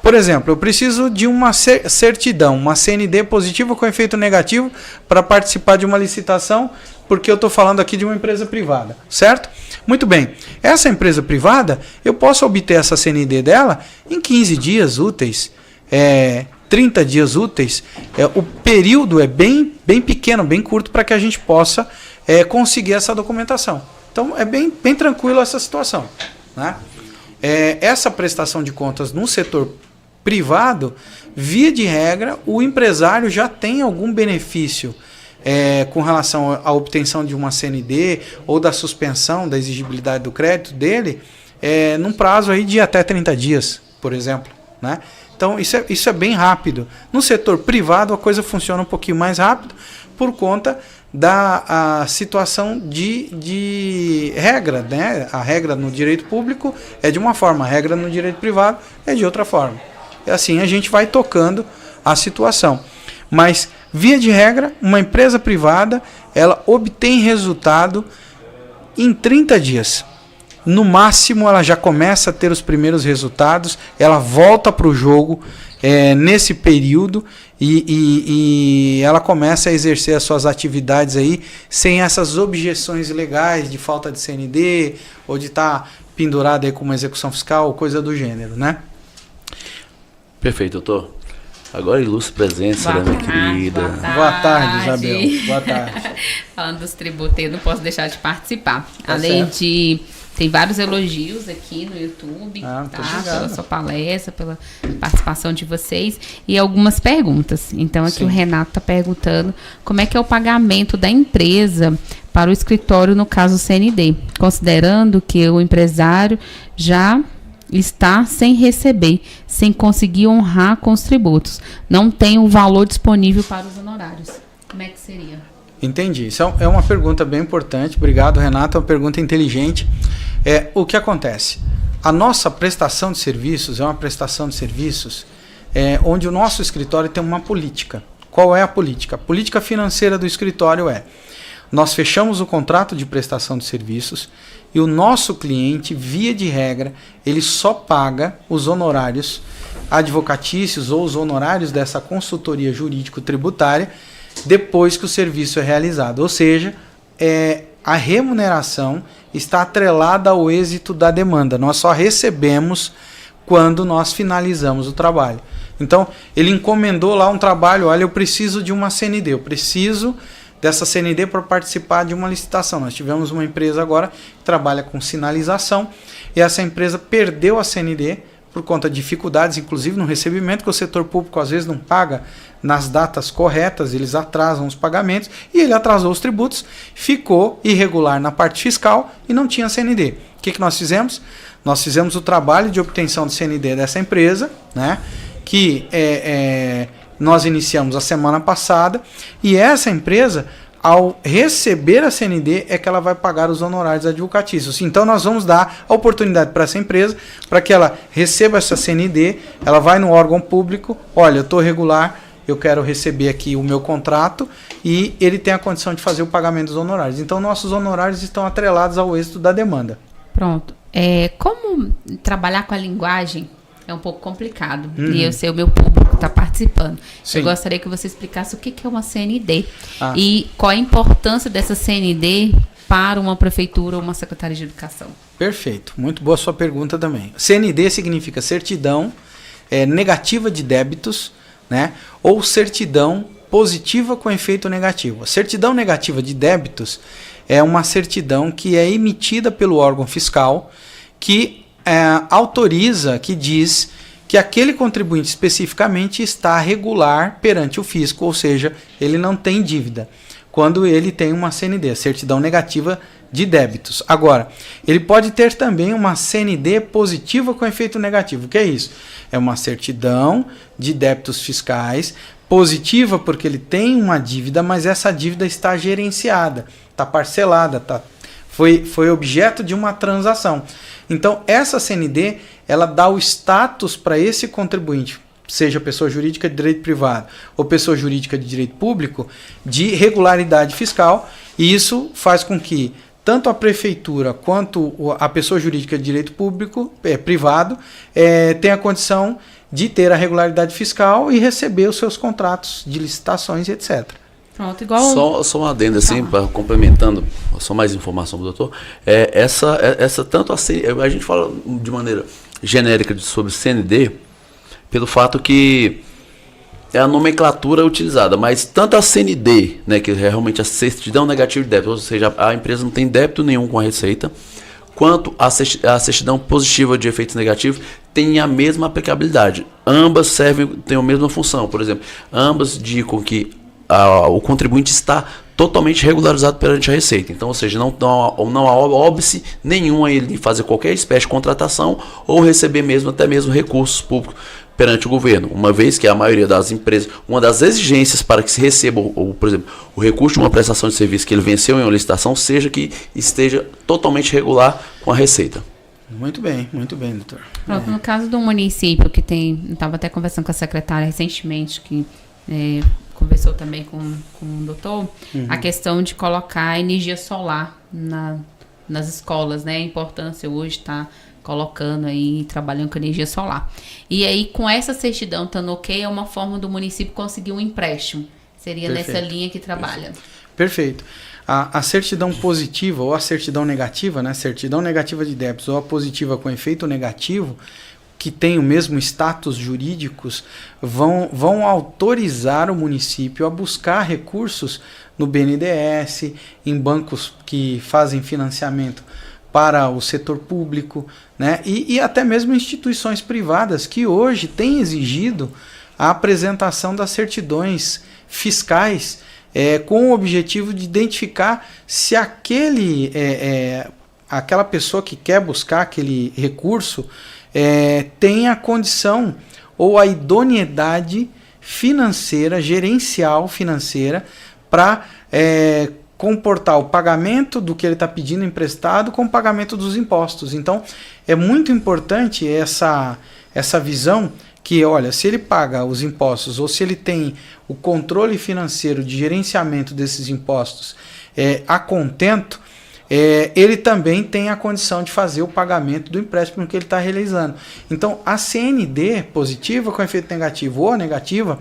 Por exemplo, eu preciso de uma certidão, uma CND positiva com efeito negativo para participar de uma licitação, porque eu estou falando aqui de uma empresa privada, certo? Muito bem. Essa empresa privada, eu posso obter essa CND dela em 15 dias úteis, 30 dias úteis, o período é bem pequeno, bem curto para que a gente possa conseguir essa documentação. Então é bem tranquilo essa situação, né? Essa prestação de contas no setor privado, via de regra, o empresário já tem algum benefício com relação à obtenção de uma CND ou da suspensão da exigibilidade do crédito dele, num prazo aí de até 30 dias, por exemplo, né? Então isso é bem rápido. No setor privado a coisa funciona um pouquinho mais rápido por conta da situação de regra, né? A regra no direito público é de uma forma, a regra no direito privado é de outra forma. E assim a gente vai tocando a situação. Mas, via de regra, uma empresa privada, ela obtém resultado em 30 dias. No máximo, ela já começa a ter os primeiros resultados, ela volta para o jogo nesse período e ela começa a exercer as suas atividades aí sem essas objeções legais de falta de CND ou de estar pendurada aí com uma execução fiscal ou coisa do gênero, né? Perfeito, doutor. Agora ilustre presença, minha querida. Boa tarde, Isabel. Boa tarde. Falando dos tributos, eu não posso deixar de participar. Tá Além certo. de... Tem vários elogios aqui no YouTube, Muito tá? obrigado. Pela sua palestra, pela participação de vocês e algumas perguntas. Então, aqui Sim. o Renato está perguntando como é que é o pagamento da empresa para o escritório no caso CND, considerando que o empresário já está sem receber, sem conseguir honrar com os tributos. Não tem o valor disponível para os honorários. Como é que seria? Entendi. Isso é uma pergunta bem importante. Obrigado, Renato. É uma pergunta inteligente. O que acontece? A nossa prestação de serviços é uma prestação de serviços onde o nosso escritório tem uma política. Qual é a política? A política financeira do escritório nós fechamos o contrato de prestação de serviços e o nosso cliente, via de regra, ele só paga os honorários advocatícios ou os honorários dessa consultoria jurídico-tributária depois que o serviço é realizado. Ou seja, a remuneração está atrelada ao êxito da demanda. Nós só recebemos quando nós finalizamos o trabalho. Então, ele encomendou lá um trabalho, olha, eu preciso de uma CND, eu preciso dessa CND para participar de uma licitação. Nós tivemos uma empresa agora que trabalha com sinalização e essa empresa perdeu a CND por conta de dificuldades, inclusive no recebimento, que o setor público às vezes não paga nas datas corretas, eles atrasam os pagamentos, e ele atrasou os tributos, ficou irregular na parte fiscal e não tinha CND. O que nós fizemos? Nós fizemos o trabalho de obtenção de CND dessa empresa, né, que nós iniciamos a semana passada, e essa empresa, ao receber a CND, é que ela vai pagar os honorários advocatícios. Então, nós vamos dar a oportunidade para essa empresa, para que ela receba essa CND, ela vai no órgão público, olha, eu estou regular, eu quero receber aqui o meu contrato, e ele tem a condição de fazer o pagamento dos honorários. Então, nossos honorários estão atrelados ao êxito da demanda. Pronto. Como trabalhar com a linguagem é um pouco complicado. E eu sei o meu público está participando. Sim. Eu gostaria que você explicasse o que é uma CND Ah. e qual a importância dessa CND para uma prefeitura ou uma secretaria de educação. Perfeito. Muito boa sua pergunta também. CND significa certidão negativa de débitos, né? Ou certidão positiva com efeito negativo. A certidão negativa de débitos é uma certidão que é emitida pelo órgão fiscal que autoriza, que diz que aquele contribuinte especificamente está regular perante o fisco, ou seja, ele não tem dívida, quando ele tem uma CND, certidão negativa de débitos. Agora, ele pode ter também uma CND positiva com efeito negativo. O que é isso? É uma certidão de débitos fiscais positiva porque ele tem uma dívida, mas essa dívida está gerenciada, está parcelada, foi objeto de uma transação. Então, essa CND, ela dá o status para esse contribuinte, seja pessoa jurídica de direito privado ou pessoa jurídica de direito público, de regularidade fiscal, e isso faz com que tanto a prefeitura quanto a pessoa jurídica de direito público, privado, tenha condição de ter a regularidade fiscal e receber os seus contratos de licitações, etc. Pronto, igual... Só uma adenda assim, complementando, só mais informação do doutor. Essa tanto a gente fala de maneira genérica sobre CND, pelo fato que é a nomenclatura utilizada, mas tanto a CND, né, que é realmente a certidão negativa de débito, ou seja, a empresa não tem débito nenhum com a Receita, quanto a certidão positiva de efeitos negativos tem a mesma aplicabilidade. Ambas têm a mesma função. Por exemplo, ambas indicam que o contribuinte está totalmente regularizado perante a Receita. Então, ou seja, não há óbice nenhum a ele de fazer qualquer espécie de contratação ou receber até mesmo recursos públicos perante o governo, uma vez que a maioria das empresas, uma das exigências para que se receba, por exemplo, o recurso de uma prestação de serviço que ele venceu em uma licitação, seja que esteja totalmente regular com a Receita. Muito bem, doutor. Pronto, no caso do município que tem, eu estava até conversando com a secretária recentemente, que conversou também com o doutor, a questão de colocar energia solar nas escolas, né? A importância hoje está colocando aí, trabalhando com energia solar. E aí, com essa certidão estando ok, é uma forma do município conseguir um empréstimo. Seria nessa linha que trabalha. Perfeito. A certidão positiva ou a certidão negativa, né? Certidão negativa de débitos ou a positiva com efeito negativo, que tem o mesmo status jurídicos, vão autorizar o município a buscar recursos no BNDES, em bancos que fazem financiamento para o setor público, né? E até mesmo instituições privadas que hoje têm exigido a apresentação das certidões fiscais com o objetivo de identificar se aquela pessoa que quer buscar aquele recurso tem a condição ou a idoneidade financeira, gerencial financeira, para comportar o pagamento do que ele está pedindo emprestado com o pagamento dos impostos. Então, é muito importante essa visão que, olha, se ele paga os impostos ou se ele tem o controle financeiro de gerenciamento desses impostos a contento, ele também tem a condição de fazer o pagamento do empréstimo que ele está realizando. Então, a CND positiva com efeito negativo ou negativa,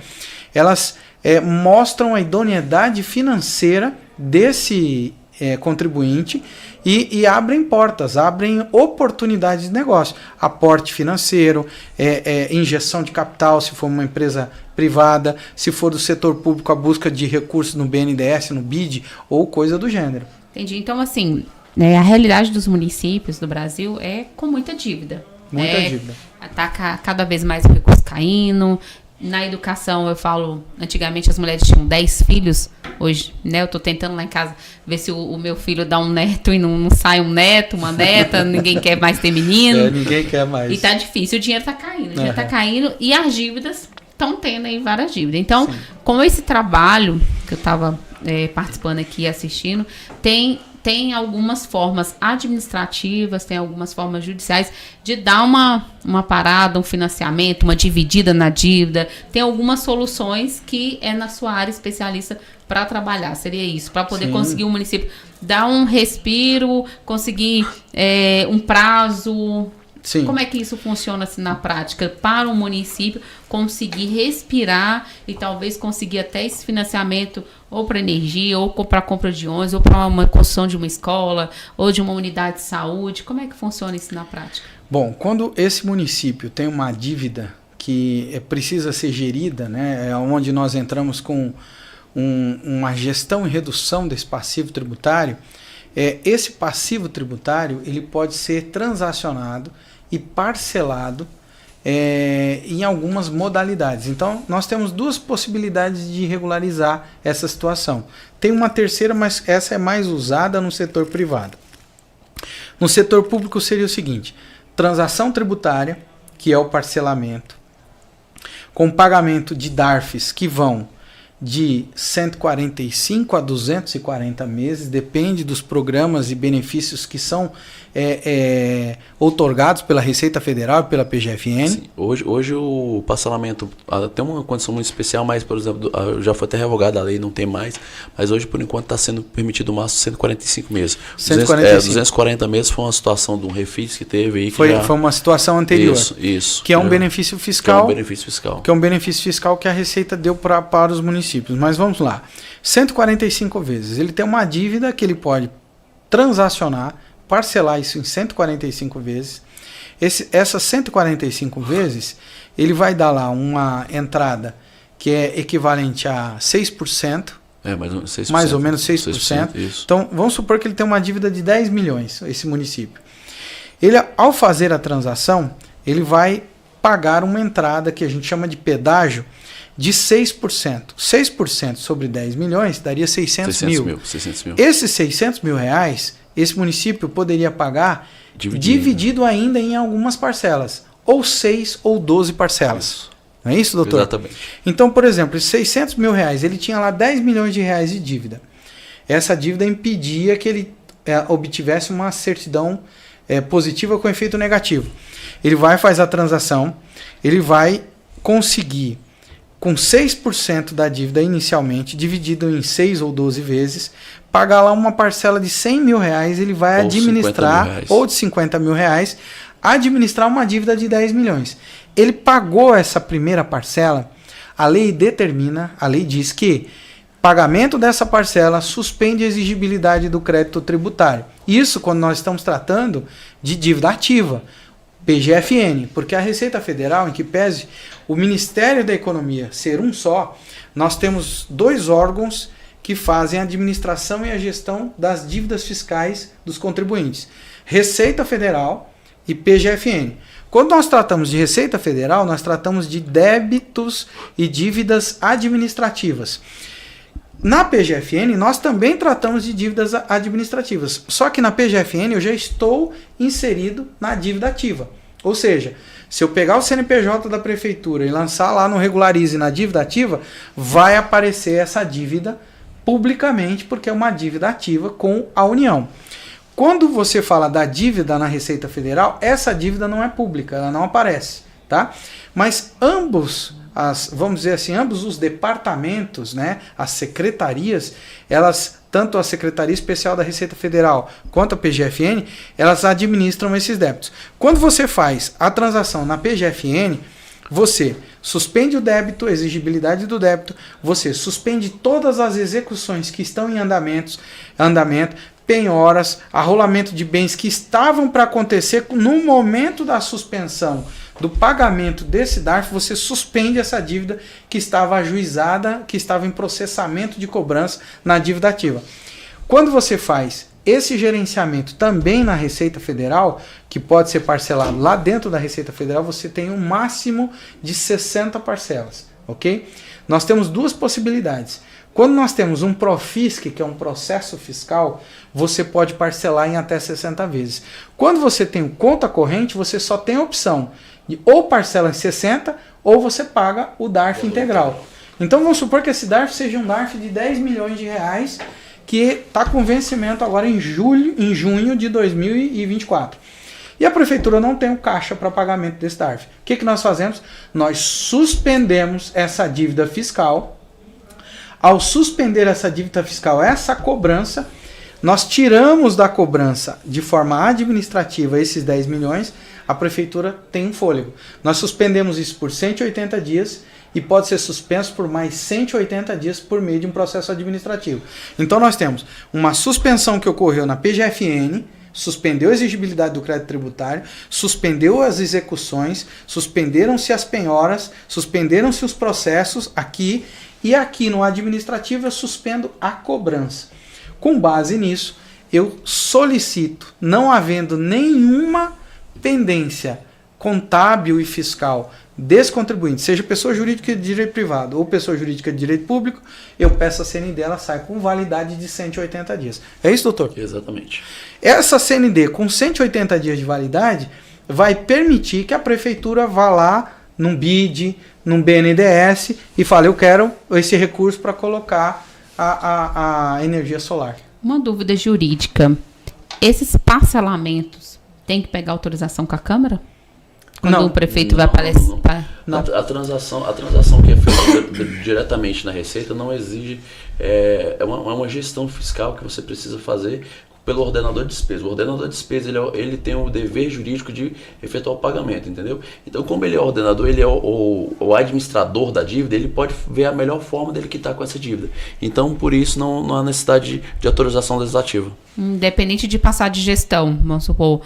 elas mostram a idoneidade financeira desse contribuinte e abrem portas, abrem oportunidades de negócio, aporte financeiro, injeção de capital se for uma empresa privada, se for do setor público a busca de recursos no BNDES, no BID ou coisa do gênero. Entendi. Então, assim, a realidade dos municípios do Brasil é com muita dívida. Muita dívida. Está cada vez mais o recurso caindo. Na educação, eu falo, antigamente as mulheres tinham 10 filhos, hoje, né, eu tô tentando lá em casa ver se o meu filho dá um neto e não sai um neto, uma neta, ninguém quer mais ter menino. Ninguém quer mais. E tá difícil, o dinheiro tá caindo, e as dívidas estão tendo aí várias dívidas. Então, com esse trabalho que eu tava participando aqui, assistindo, tem algumas formas administrativas, tem algumas formas judiciais de dar uma parada, um financiamento, uma dividida na dívida. Tem algumas soluções que na sua área especialista para trabalhar. Seria isso, para poder conseguir o município dar um respiro, conseguir um prazo. Sim. Como é que isso funciona assim, na prática para o município conseguir respirar e talvez conseguir até esse financiamento ou para energia, ou para compra de ônibus, ou para uma construção de uma escola, ou de uma unidade de saúde? Como é que funciona isso na prática? Bom, quando esse município tem uma dívida que precisa ser gerida, né, é onde nós entramos com uma gestão e redução desse passivo tributário, esse passivo tributário ele pode ser transacionado e parcelado em algumas modalidades. Então, nós temos duas possibilidades de regularizar essa situação. Tem uma terceira, mas essa é mais usada no setor privado. No setor público seria o seguinte: transação tributária, que é o parcelamento, com pagamento de DARFs que vão de 145 a 240 meses, depende dos programas e benefícios que são outorgados pela Receita Federal e pela PGFN. Sim. Hoje o parcelamento tem uma condição muito especial, mas, por exemplo, já foi até revogada a lei, não tem mais, mas hoje, por enquanto, está sendo permitido o máximo 145 meses. 240 meses foi uma situação de um refis que teve aí. Foi uma situação anterior. Isso. Que é um benefício fiscal. Que é um benefício fiscal que a Receita deu para os municípios. Mas vamos lá. 145 vezes. Ele tem uma dívida que ele pode transacionar, parcelar isso em 145 vezes. Essas 145 vezes, ele vai dar lá uma entrada que é equivalente a 6%. Mais ou menos 6%. 6%. Isso. Então, vamos supor que ele tem uma dívida de 10 milhões, esse município. Ele, ao fazer a transação, ele vai pagar uma entrada que a gente chama de pedágio de 6%. 6% sobre 10 milhões daria 600 mil. 600 mil. Esses 600 mil reais, esse município poderia pagar dividido ainda em algumas parcelas, ou 6 ou 12 parcelas. Isso. Não é isso, doutor? Exatamente. Então, por exemplo, esses 600 mil reais, ele tinha lá 10 milhões de reais de dívida. Essa dívida impedia que ele obtivesse uma certidão positiva com efeito negativo. Ele vai, faz a transação, ele vai conseguir, com 6% da dívida inicialmente, dividido em 6 ou 12 vezes, pagar lá uma parcela de 100 mil reais, ele vai administrar, ou de 50 mil reais, administrar uma dívida de 10 milhões. Ele pagou essa primeira parcela, a lei diz que pagamento dessa parcela suspende a exigibilidade do crédito tributário. Isso quando nós estamos tratando de dívida ativa, PGFN, porque a Receita Federal, em que pese o Ministério da Economia ser um só, nós temos 2 órgãos que fazem a administração e a gestão das dívidas fiscais dos contribuintes, Receita Federal e PGFN. Quando nós tratamos de Receita Federal, nós tratamos de débitos e dívidas administrativas. Na PGFN, nós também tratamos de dívidas administrativas. Só que na PGFN eu já estou inserido na dívida ativa. Ou seja, se eu pegar o CNPJ da prefeitura e lançar lá no Regularize na dívida ativa, vai aparecer essa dívida publicamente, porque é uma dívida ativa com a União. Quando você fala da dívida na Receita Federal, essa dívida não é pública, ela não aparece, tá? Mas ambos os departamentos, né, as secretarias, tanto a Secretaria Especial da Receita Federal quanto a PGFN, elas administram esses débitos. Quando você faz a transação na PGFN, você suspende o débito, a exigibilidade do débito, você suspende todas as execuções que estão em andamento, penhoras, arrolamento de bens que estavam para acontecer no momento da suspensão do pagamento desse DARF, você suspende essa dívida que estava ajuizada, que estava em processamento de cobrança na dívida ativa. Quando você faz esse gerenciamento também na Receita Federal, que pode ser parcelado lá dentro da Receita Federal, você tem um máximo de 60 parcelas, ok? Nós temos 2 possibilidades. Quando nós temos um PROFISC, que é um processo fiscal, você pode parcelar em até 60 vezes. Quando você tem conta corrente, você só tem a opção de ou parcela em 60 ou você paga o DARF integral. Então vamos supor que esse DARF seja um DARF de 10 milhões de reais que está com vencimento agora em junho de 2024. E a prefeitura não tem o caixa para pagamento desse DARF. O que nós fazemos? Nós suspendemos essa dívida fiscal. Ao suspender essa dívida fiscal, essa cobrança, nós tiramos da cobrança de forma administrativa esses 10 milhões, a prefeitura tem um fôlego. Nós suspendemos isso por 180 dias e pode ser suspenso por mais 180 dias por meio de um processo administrativo. Então nós temos uma suspensão que ocorreu na PGFN, suspendeu a exigibilidade do crédito tributário, suspendeu as execuções, suspenderam-se as penhoras, suspenderam-se os processos aqui, e aqui no administrativo eu suspendo a cobrança. Com base nisso, eu solicito, não havendo nenhuma pendência contábil e fiscal desse contribuinte, seja pessoa jurídica de direito privado ou pessoa jurídica de direito público, eu peço a CND, ela sai com validade de 180 dias. É isso, doutor? Exatamente. Essa CND com 180 dias de validade vai permitir que a prefeitura vá lá num BID, num BNDES e fale, eu quero esse recurso para colocar a energia solar. Uma dúvida jurídica. Esses parcelamentos tem que pegar autorização com a Câmara? Quando o prefeito vai palestrar? Não. A transação que é feita diretamente na Receita não exige, é uma gestão fiscal que você precisa fazer pelo ordenador de despesa. O ordenador de despesa ele tem o dever jurídico de efetuar o pagamento, entendeu? Então, como ele é o ordenador, ele é o administrador da dívida, ele pode ver a melhor forma dele quitar com essa dívida. Então, por isso, não há necessidade de autorização legislativa. Independente de passar de gestão, vamos supor,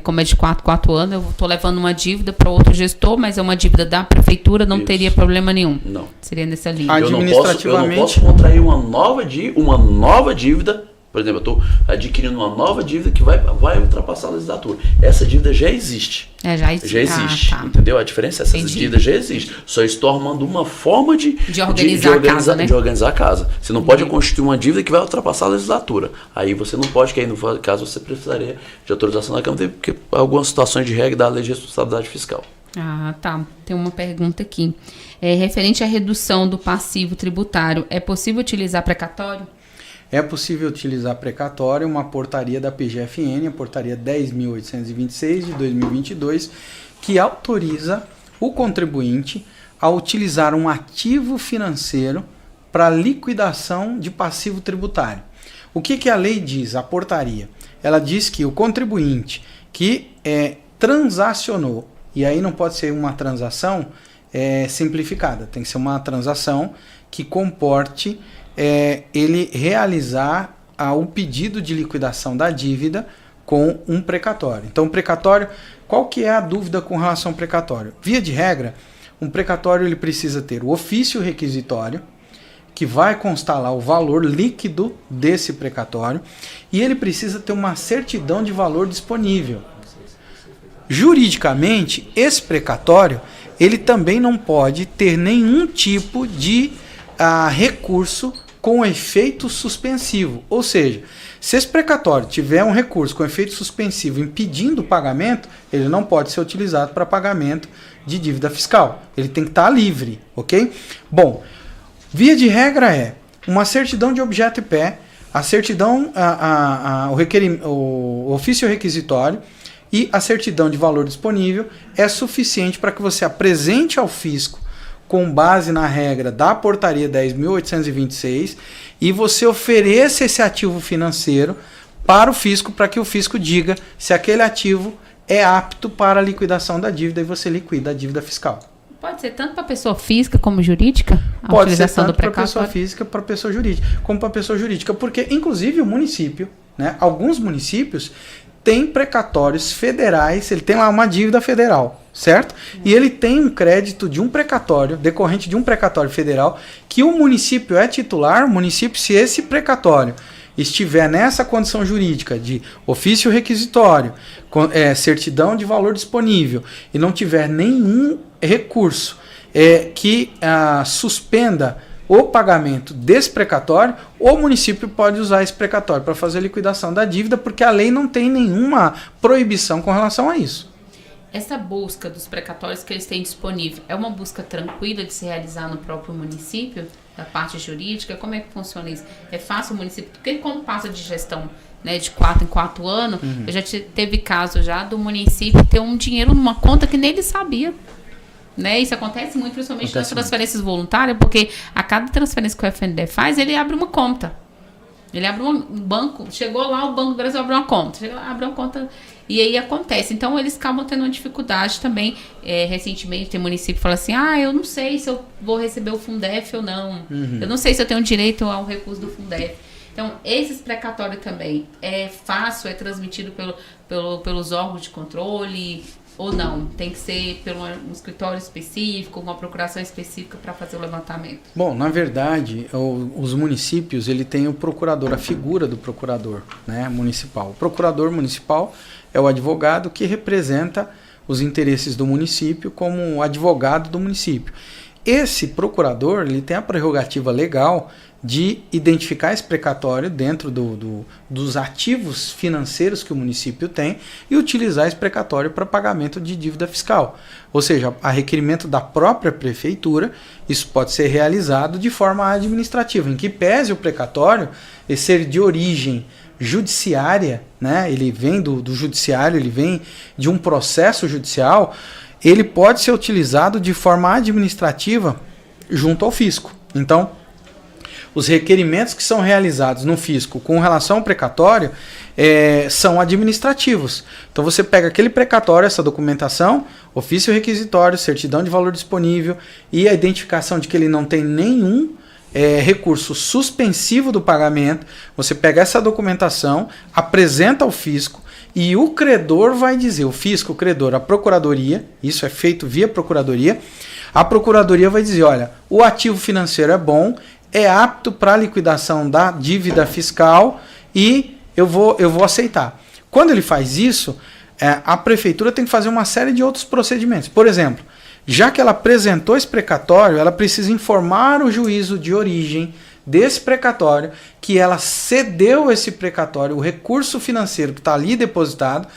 como é de 4 anos, eu estou levando uma dívida para outro gestor, mas é uma dívida da prefeitura, não teria problema nenhum. Não. Seria nessa linha. Administrativamente. Eu não posso contrair uma nova dívida. Por exemplo, eu estou adquirindo uma nova dívida que vai ultrapassar a legislatura. Essa dívida já existe. Já existe. Tá. Entendeu? A diferença é essa. Essa dívida já existe. Só estou armando uma forma de organizar a casa. Você não pode constituir uma dívida que vai ultrapassar a legislatura. Aí você não pode, que aí no caso você precisaria de autorização da Câmara, porque algumas situações de regra da lei de responsabilidade fiscal. Tá. Tem uma pergunta aqui. Referente à redução do passivo tributário, é possível utilizar precatório? É possível utilizar precatório, uma portaria da PGFN, a portaria 10.826 de 2022, que autoriza o contribuinte a utilizar um ativo financeiro para liquidação de passivo tributário. O que a lei diz, a portaria? Ela diz que o contribuinte que transacionou, e aí não pode ser uma transação simplificada, tem que ser uma transação que comporte ele realizar o pedido de liquidação da dívida com um precatório. Então, o precatório, qual que é a dúvida com relação ao precatório? Via de regra, um precatório ele precisa ter o ofício requisitório, que vai constar lá o valor líquido desse precatório, e ele precisa ter uma certidão de valor disponível. Juridicamente, esse precatório ele também não pode ter nenhum tipo de recurso com efeito suspensivo. Ou seja, se esse precatório tiver um recurso com efeito suspensivo impedindo o pagamento, ele não pode ser utilizado para pagamento de dívida fiscal. Ele tem que estar livre, ok? Bom, via de regra uma certidão de objeto e pé, a certidão, o ofício requisitório e a certidão de valor disponível é suficiente para que você apresente ao fisco com base na regra da portaria 10.826 e você ofereça esse ativo financeiro para o fisco, para que o fisco diga se aquele ativo é apto para a liquidação da dívida e você liquida a dívida fiscal. Pode ser tanto para pessoa física como jurídica? Pode ser tanto para pessoa física, para pessoa jurídica, como para pessoa jurídica, porque inclusive o município, alguns municípios têm precatórios federais, ele tem lá uma dívida federal, certo? E ele tem um crédito de um precatório, decorrente de um precatório federal, que o município é titular, se esse precatório estiver nessa condição jurídica de ofício requisitório, certidão de valor disponível, e não tiver nenhum recurso que suspenda o pagamento desse precatório, o município pode usar esse precatório para fazer a liquidação da dívida, porque a lei não tem nenhuma proibição com relação a isso. Essa busca dos precatórios que eles têm disponível é uma busca tranquila de se realizar no próprio município, da parte jurídica? Como é que funciona isso? É fácil o município? Porque como passa de gestão, de 4 em 4 anos, eu já teve caso já do município ter um dinheiro numa conta que nem ele sabia. Isso acontece muito, principalmente nas transferências voluntárias, porque a cada transferência que o FNDE faz, ele abre uma conta. Ele abre um banco, chegou lá, o Banco do Brasil abre uma conta, abre uma conta e aí acontece. Então, eles acabam tendo uma dificuldade também. Recentemente, tem município que fala assim, eu não sei se eu vou receber o Fundef ou não. Eu não sei se eu tenho direito ao recurso do Fundef. Então, esses precatórios também é fácil, é transmitido pelos órgãos de controle ou não? Tem que ser pelo um escritório específico, uma procuração específica para fazer o levantamento? Bom, na verdade, os municípios, ele tem o procurador, a figura do procurador municipal. O procurador municipal é o advogado que representa os interesses do município como advogado do município. Esse procurador, ele tem a prerrogativa legal de identificar esse precatório dentro dos ativos financeiros que o município tem e utilizar esse precatório para pagamento de dívida fiscal. Ou seja, a requerimento da própria prefeitura, isso pode ser realizado de forma administrativa, em que pese o precatório ser de origem judiciária, ele vem do judiciário, ele vem de um processo judicial, ele pode ser utilizado de forma administrativa junto ao fisco. Então, os requerimentos que são realizados no fisco com relação ao precatório são administrativos. Então você pega aquele precatório, essa documentação, ofício requisitório, certidão de valor disponível e a identificação de que ele não tem nenhum recurso suspensivo do pagamento. Você pega essa documentação, apresenta ao fisco e o credor vai dizer, o fisco, o credor, a procuradoria, isso é feito via procuradoria, a procuradoria vai dizer, olha, o ativo financeiro é bom, é apto para a liquidação da dívida fiscal e eu vou aceitar. Quando ele faz isso, a prefeitura tem que fazer uma série de outros procedimentos. Por exemplo, já que ela apresentou esse precatório, ela precisa informar o juízo de origem desse precatório que ela cedeu esse precatório, o recurso financeiro que está ali depositado,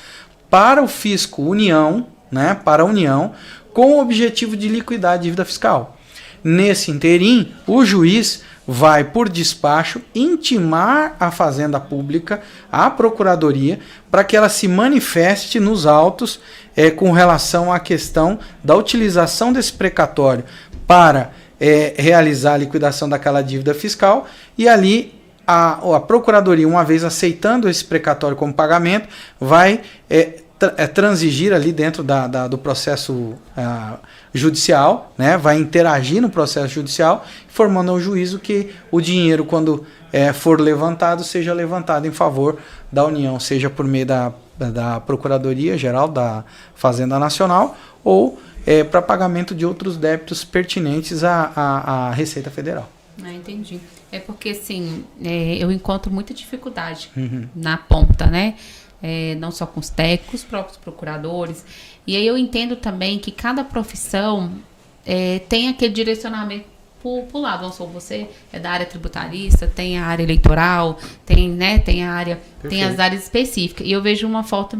para o fisco União, né, para a União, com o objetivo de liquidar a dívida fiscal. Nesse interim, o juiz vai, por despacho, intimar a Fazenda Pública, a Procuradoria, para que ela se manifeste nos autos com relação à questão da utilização desse precatório para realizar a liquidação daquela dívida fiscal, e ali a Procuradoria, uma vez aceitando esse precatório como pagamento, vai transigir ali dentro do processo judicial, né? Vai interagir no processo judicial, informando ao juízo que o dinheiro, quando for levantado, seja levantado em favor da União, seja por meio da Procuradoria Geral da Fazenda Nacional ou para pagamento de outros débitos pertinentes à Receita Federal. Entendi. É porque, assim, eu encontro muita dificuldade na ponta, né? Não só com os técnicos, os próprios procuradores. E aí eu entendo também que cada profissão tem aquele direcionamento pro lado. Não sou você, é da área tributarista, tem a área eleitoral, tem a área, tem as áreas específicas. E eu vejo uma falta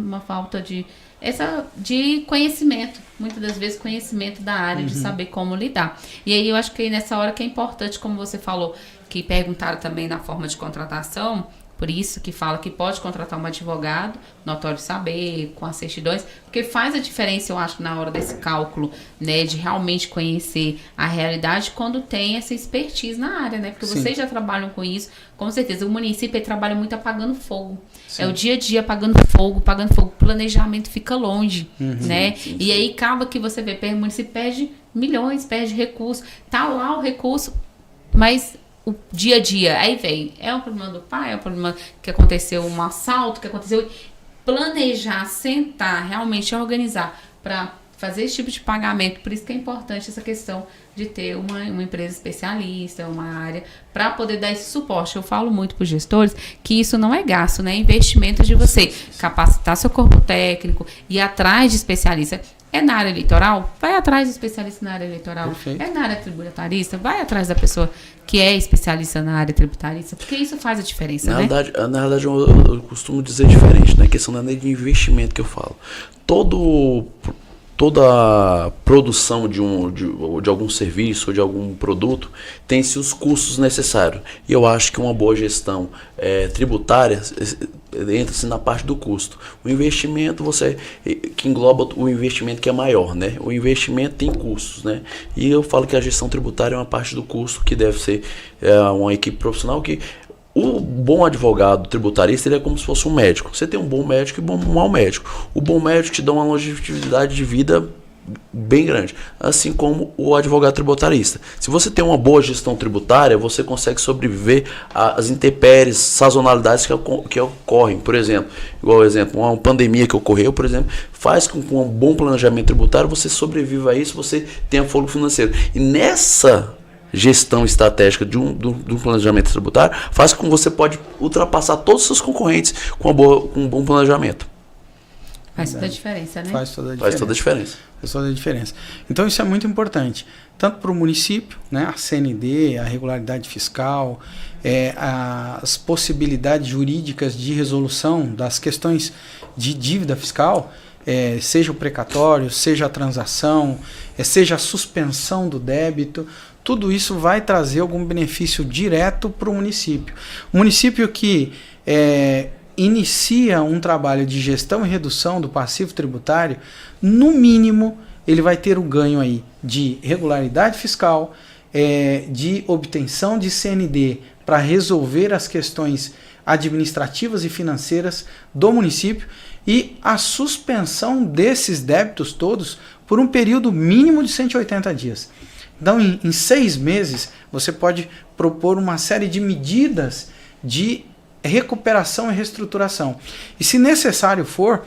de conhecimento, muitas das vezes conhecimento da área, de saber como lidar. E aí eu acho que nessa hora que é importante, como você falou, que perguntaram também na forma de contratação, por isso que fala que pode contratar um advogado, notório saber, com as certidões, porque faz a diferença, eu acho, na hora desse cálculo, né, de realmente conhecer a realidade quando tem essa expertise na área, né? Porque Sim. Vocês já trabalham com isso, com certeza. O município trabalha muito apagando fogo. Sim. É o dia a dia apagando fogo. O planejamento fica longe, né? Sim. E aí acaba que você vê, o município perde milhões, perde recursos. Tá lá o recurso, mas o dia a dia, aí vem, é um problema do pai, é um problema que aconteceu um assalto, que aconteceu, planejar, sentar, realmente organizar para fazer esse tipo de pagamento. Por isso que é importante essa questão de ter uma empresa especialista, uma área, para poder dar esse suporte. Eu falo muito para os gestores que isso não é gasto, né? É investimento de você capacitar seu corpo técnico, ir atrás de especialista. É na área eleitoral? Vai atrás de especialista na área eleitoral. Perfeito. É na área tributarista? Vai atrás da pessoa que é especialista na área tributarista, porque isso faz a diferença, né? Na realidade eu costumo dizer diferente, né? A questão não é nem de investimento que eu falo. Toda produção de algum serviço ou de algum produto tem-se os custos necessários. E eu acho que uma boa gestão tributária entra-se na parte do custo. O investimento, que engloba o investimento que é maior, né? O investimento tem custos, né? E eu falo que a gestão tributária é uma parte do custo que deve ser uma equipe profissional que... O bom advogado tributarista, ele é como se fosse um médico. Você tem um bom médico e um mau médico. O bom médico te dá uma longevidade de vida bem grande, assim como o advogado tributarista. Se você tem uma boa gestão tributária, você consegue sobreviver às intempéries, sazonalidades que ocorrem. Por exemplo, uma pandemia que ocorreu, por exemplo, faz com que um bom planejamento tributário você sobreviva a isso, você tenha fôlego financeiro. E nessa gestão estratégica de um planejamento tributário faz com que você pode ultrapassar todos os seus concorrentes com um bom planejamento. Faz toda a diferença, né? Faz toda a diferença. Então isso é muito importante, tanto para o município, né, a CND, a regularidade fiscal, as possibilidades jurídicas de resolução das questões de dívida fiscal, seja o precatório, seja a transação, seja a suspensão do débito. Tudo isso vai trazer algum benefício direto para o município. O município que inicia um trabalho de gestão e redução do passivo tributário, no mínimo, ele vai ter o ganho aí de regularidade fiscal, de obtenção de CND para resolver as questões administrativas e financeiras do município e a suspensão desses débitos todos por um período mínimo de 180 dias. Então, em 6 meses, você pode propor uma série de medidas de recuperação e reestruturação. E se necessário for,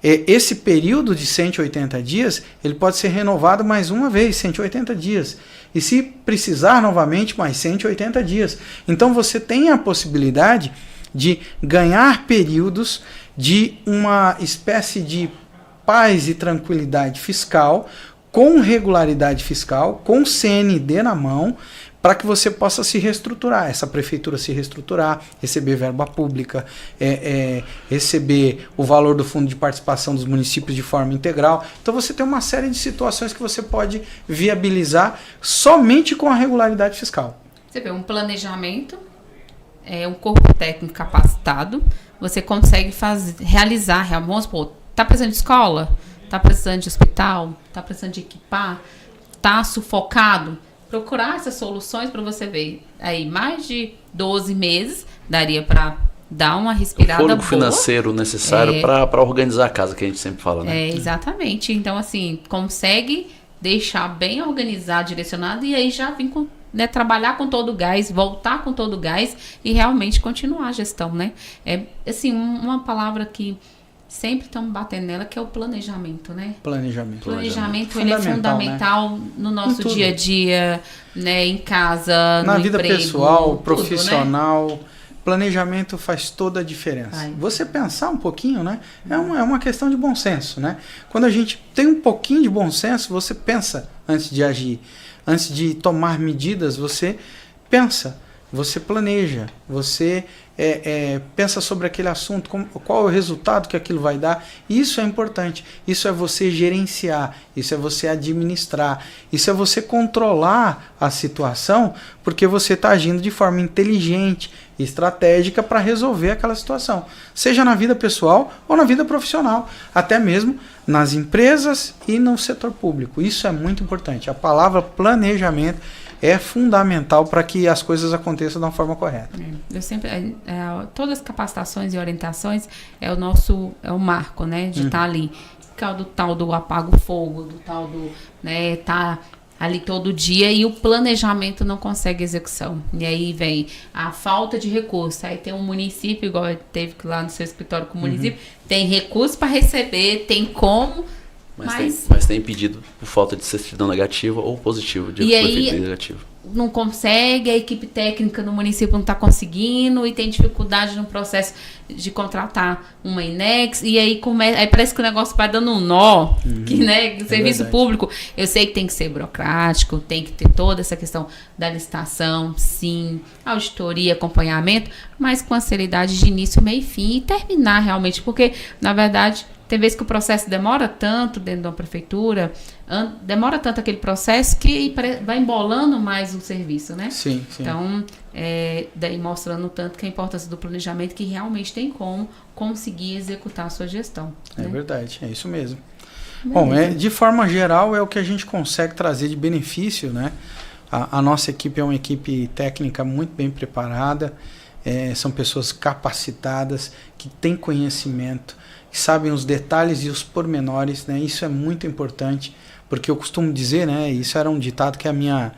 esse período de 180 dias, ele pode ser renovado mais uma vez, 180 dias. E se precisar novamente, mais 180 dias. Então você tem a possibilidade de ganhar períodos de uma espécie de paz e tranquilidade fiscal, com regularidade fiscal, com CND na mão, para que você possa se reestruturar, essa prefeitura se reestruturar, receber verba pública, receber o valor do fundo de participação dos municípios de forma integral. Então você tem uma série de situações que você pode viabilizar somente com a regularidade fiscal. Você vê um planejamento, um corpo técnico capacitado, você consegue realizar, vamos supor, está precisando de escola, está precisando de hospital, está precisando de equipar, está sufocado, procurar essas soluções para você ver. Aí, mais de 12 meses daria para dar uma respirada boa. O fôlego financeiro necessário para organizar a casa, que a gente sempre fala, né? Exatamente. Então, assim, consegue deixar bem organizado, direcionado, e aí já vir com, trabalhar com todo o gás, voltar com todo o gás e realmente continuar a gestão, né? Assim, uma palavra que sempre estamos batendo nela, que é o planejamento, né? Planejamento ele é fundamental, né? No nosso dia a dia, né? Em casa, na no vida emprego, pessoal, tudo, profissional. Né? Planejamento faz toda a diferença. Você pensar um pouquinho, né? É uma questão de bom senso, né? Quando a gente tem um pouquinho de bom senso, você pensa antes de agir. Antes de tomar medidas, você pensa, você planeja, você pensa sobre aquele assunto, qual é o resultado que aquilo vai dar. Isso é importante. Isso é você gerenciar, isso é você administrar, isso é você controlar a situação, porque você está agindo de forma inteligente, estratégica para resolver aquela situação, seja na vida pessoal ou na vida profissional, até mesmo nas empresas e no setor público. Isso é muito importante. A palavra planejamento é fundamental para que as coisas aconteçam da forma correta. Eu sempre, todas as capacitações e orientações é o marco, né, de estar ali, que é o do tal do apaga o fogo, do tal do, né, tá ali todo dia, e o planejamento não consegue execução. E aí vem a falta de recurso. Aí tem um município, igual teve lá no seu escritório com o município, tem recurso para receber, tem como, mas tem pedido por falta de certidão negativa ou positivo de efeito negativo. Não consegue, a equipe técnica no município não está conseguindo e tem dificuldade no processo de contratar uma INEX, e aí parece que o negócio vai dando um nó, que, né, serviço público, eu sei que tem que ser burocrático, tem que ter toda essa questão da licitação, sim, auditoria, acompanhamento, mas com a seriedade de início, meio e fim, e terminar realmente, porque, na verdade, tem vezes que o processo demora tanto dentro de uma prefeitura, demora tanto aquele processo que vai embolando mais o serviço, né? Sim. Então, daí mostrando tanto que a importância do planejamento, que realmente tem como conseguir executar a sua gestão. É verdade, é isso mesmo. Bom, de forma geral, é o que a gente consegue trazer de benefício, né? A nossa equipe é uma equipe técnica muito bem preparada, são pessoas capacitadas, que têm conhecimento, que sabem os detalhes e os pormenores, né? Isso é muito importante, porque eu costumo dizer, né? Isso era um ditado que a minha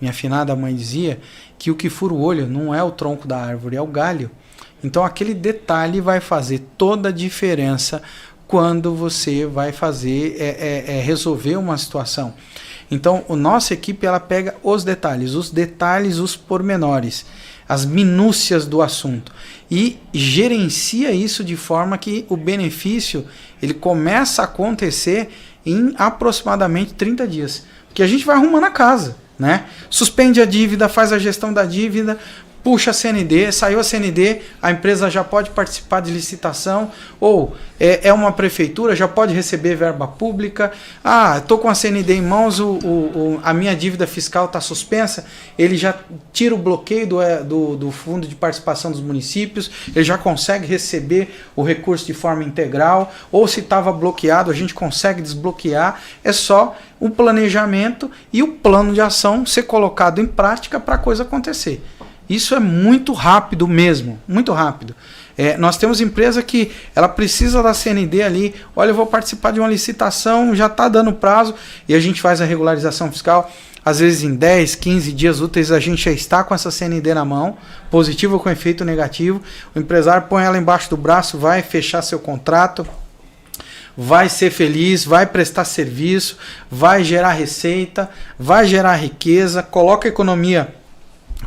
afinada mãe dizia, que o que fura o olho não é o tronco da árvore, é o galho. Então aquele detalhe vai fazer toda a diferença quando você vai resolver uma situação. Então a nossa equipe, ela pega os detalhes, os pormenores, as minúcias do assunto, e gerencia isso de forma que o benefício ele começa a acontecer em aproximadamente 30 dias. Porque a gente vai arrumando a casa, né? Suspende a dívida, faz a gestão da dívida, puxa a CND, saiu a CND, a empresa já pode participar de licitação, ou é uma prefeitura, já pode receber verba pública. Estou com a CND em mãos, a minha dívida fiscal está suspensa, ele já tira o bloqueio do fundo de participação dos municípios, ele já consegue receber o recurso de forma integral, ou se estava bloqueado, a gente consegue desbloquear. É só o planejamento e o plano de ação ser colocado em prática para a coisa acontecer. Isso é muito rápido mesmo, muito rápido. Nós temos empresa que ela precisa da CND ali, olha, eu vou participar de uma licitação, já está dando prazo, e a gente faz a regularização fiscal. Às vezes em 10, 15 dias úteis a gente já está com essa CND na mão, positivo ou com efeito negativo. O empresário põe ela embaixo do braço, vai fechar seu contrato, vai ser feliz, vai prestar serviço, vai gerar receita, vai gerar riqueza, coloca a economia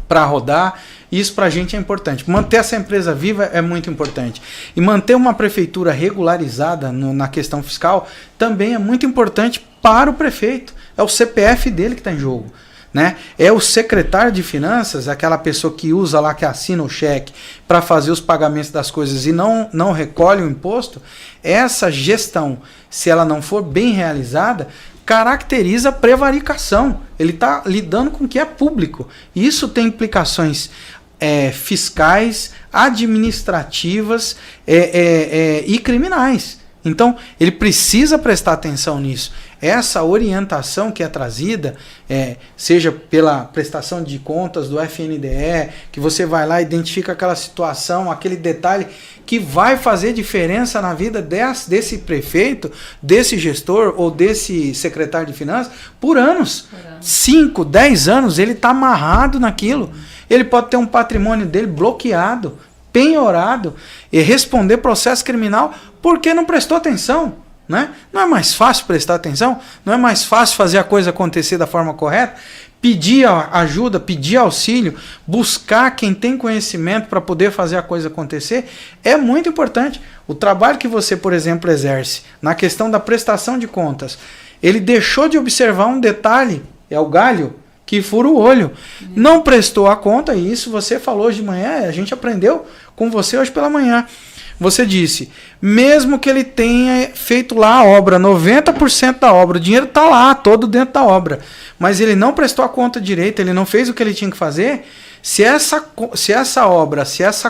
para rodar. Isso para a gente é importante. Manter essa empresa viva é muito importante. E manter uma prefeitura regularizada na questão fiscal também é muito importante para o prefeito. É o CPF dele que está em jogo, né? É o secretário de finanças, aquela pessoa que usa lá, que assina o cheque para fazer os pagamentos das coisas e não recolhe o imposto. Essa gestão, se ela não for bem realizada, caracteriza prevaricação. Ele está lidando com o que é público. Isso tem implicações fiscais, administrativas e criminais. Então, ele precisa prestar atenção nisso. Essa orientação que é trazida, seja pela prestação de contas do FNDE, que você vai lá e identifica aquela situação, aquele detalhe que vai fazer diferença na vida desse prefeito, desse gestor ou desse secretário de finanças por anos. 5, 10 anos, ele está amarrado naquilo. Ele pode ter um patrimônio dele bloqueado, penhorado, e responder processo criminal porque não prestou atenção. Né? Não é mais fácil prestar atenção? Não é mais fácil fazer a coisa acontecer da forma correta? Pedir ajuda, pedir auxílio, buscar quem tem conhecimento para poder fazer a coisa acontecer é muito importante. O trabalho que você, por exemplo, exerce na questão da prestação de contas, ele deixou de observar um detalhe, é o galho que fura o olho. Não prestou a conta, e isso você falou hoje de manhã, a gente aprendeu com você hoje pela manhã. Você disse, mesmo que ele tenha feito lá a obra, 90% da obra, o dinheiro está lá, todo dentro da obra, mas ele não prestou a conta direito, ele não fez o que ele tinha que fazer, se essa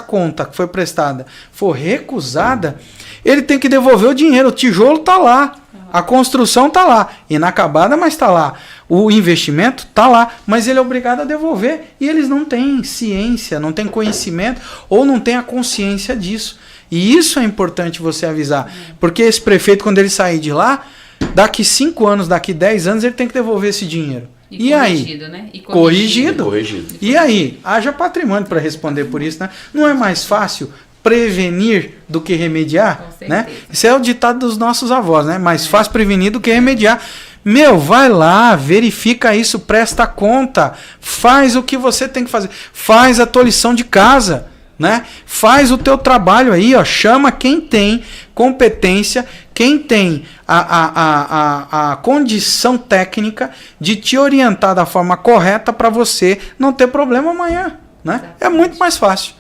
conta que foi prestada for recusada, ele tem que devolver o dinheiro, o tijolo está lá, a construção está lá, inacabada, mas está lá, o investimento está lá, mas ele é obrigado a devolver, e eles não têm ciência, não têm conhecimento, ou não têm a consciência disso. E isso é importante você avisar. Porque esse prefeito, quando ele sair de lá, daqui 5 anos, daqui 10 anos, ele tem que devolver esse dinheiro. E corrigido, aí? Né? E corrigido. E aí? Haja patrimônio para responder por isso, né? Não é mais fácil prevenir do que remediar? Né? Isso é o ditado dos nossos avós, né? Mais fácil prevenir do que remediar. Vai lá, verifica isso, presta conta, faz o que você tem que fazer. Faz a tua lição de casa. Né? Faz o teu trabalho aí, ó, chama quem tem competência, quem tem a condição técnica de te orientar da forma correta para você não ter problema amanhã. Né? É muito mais fácil.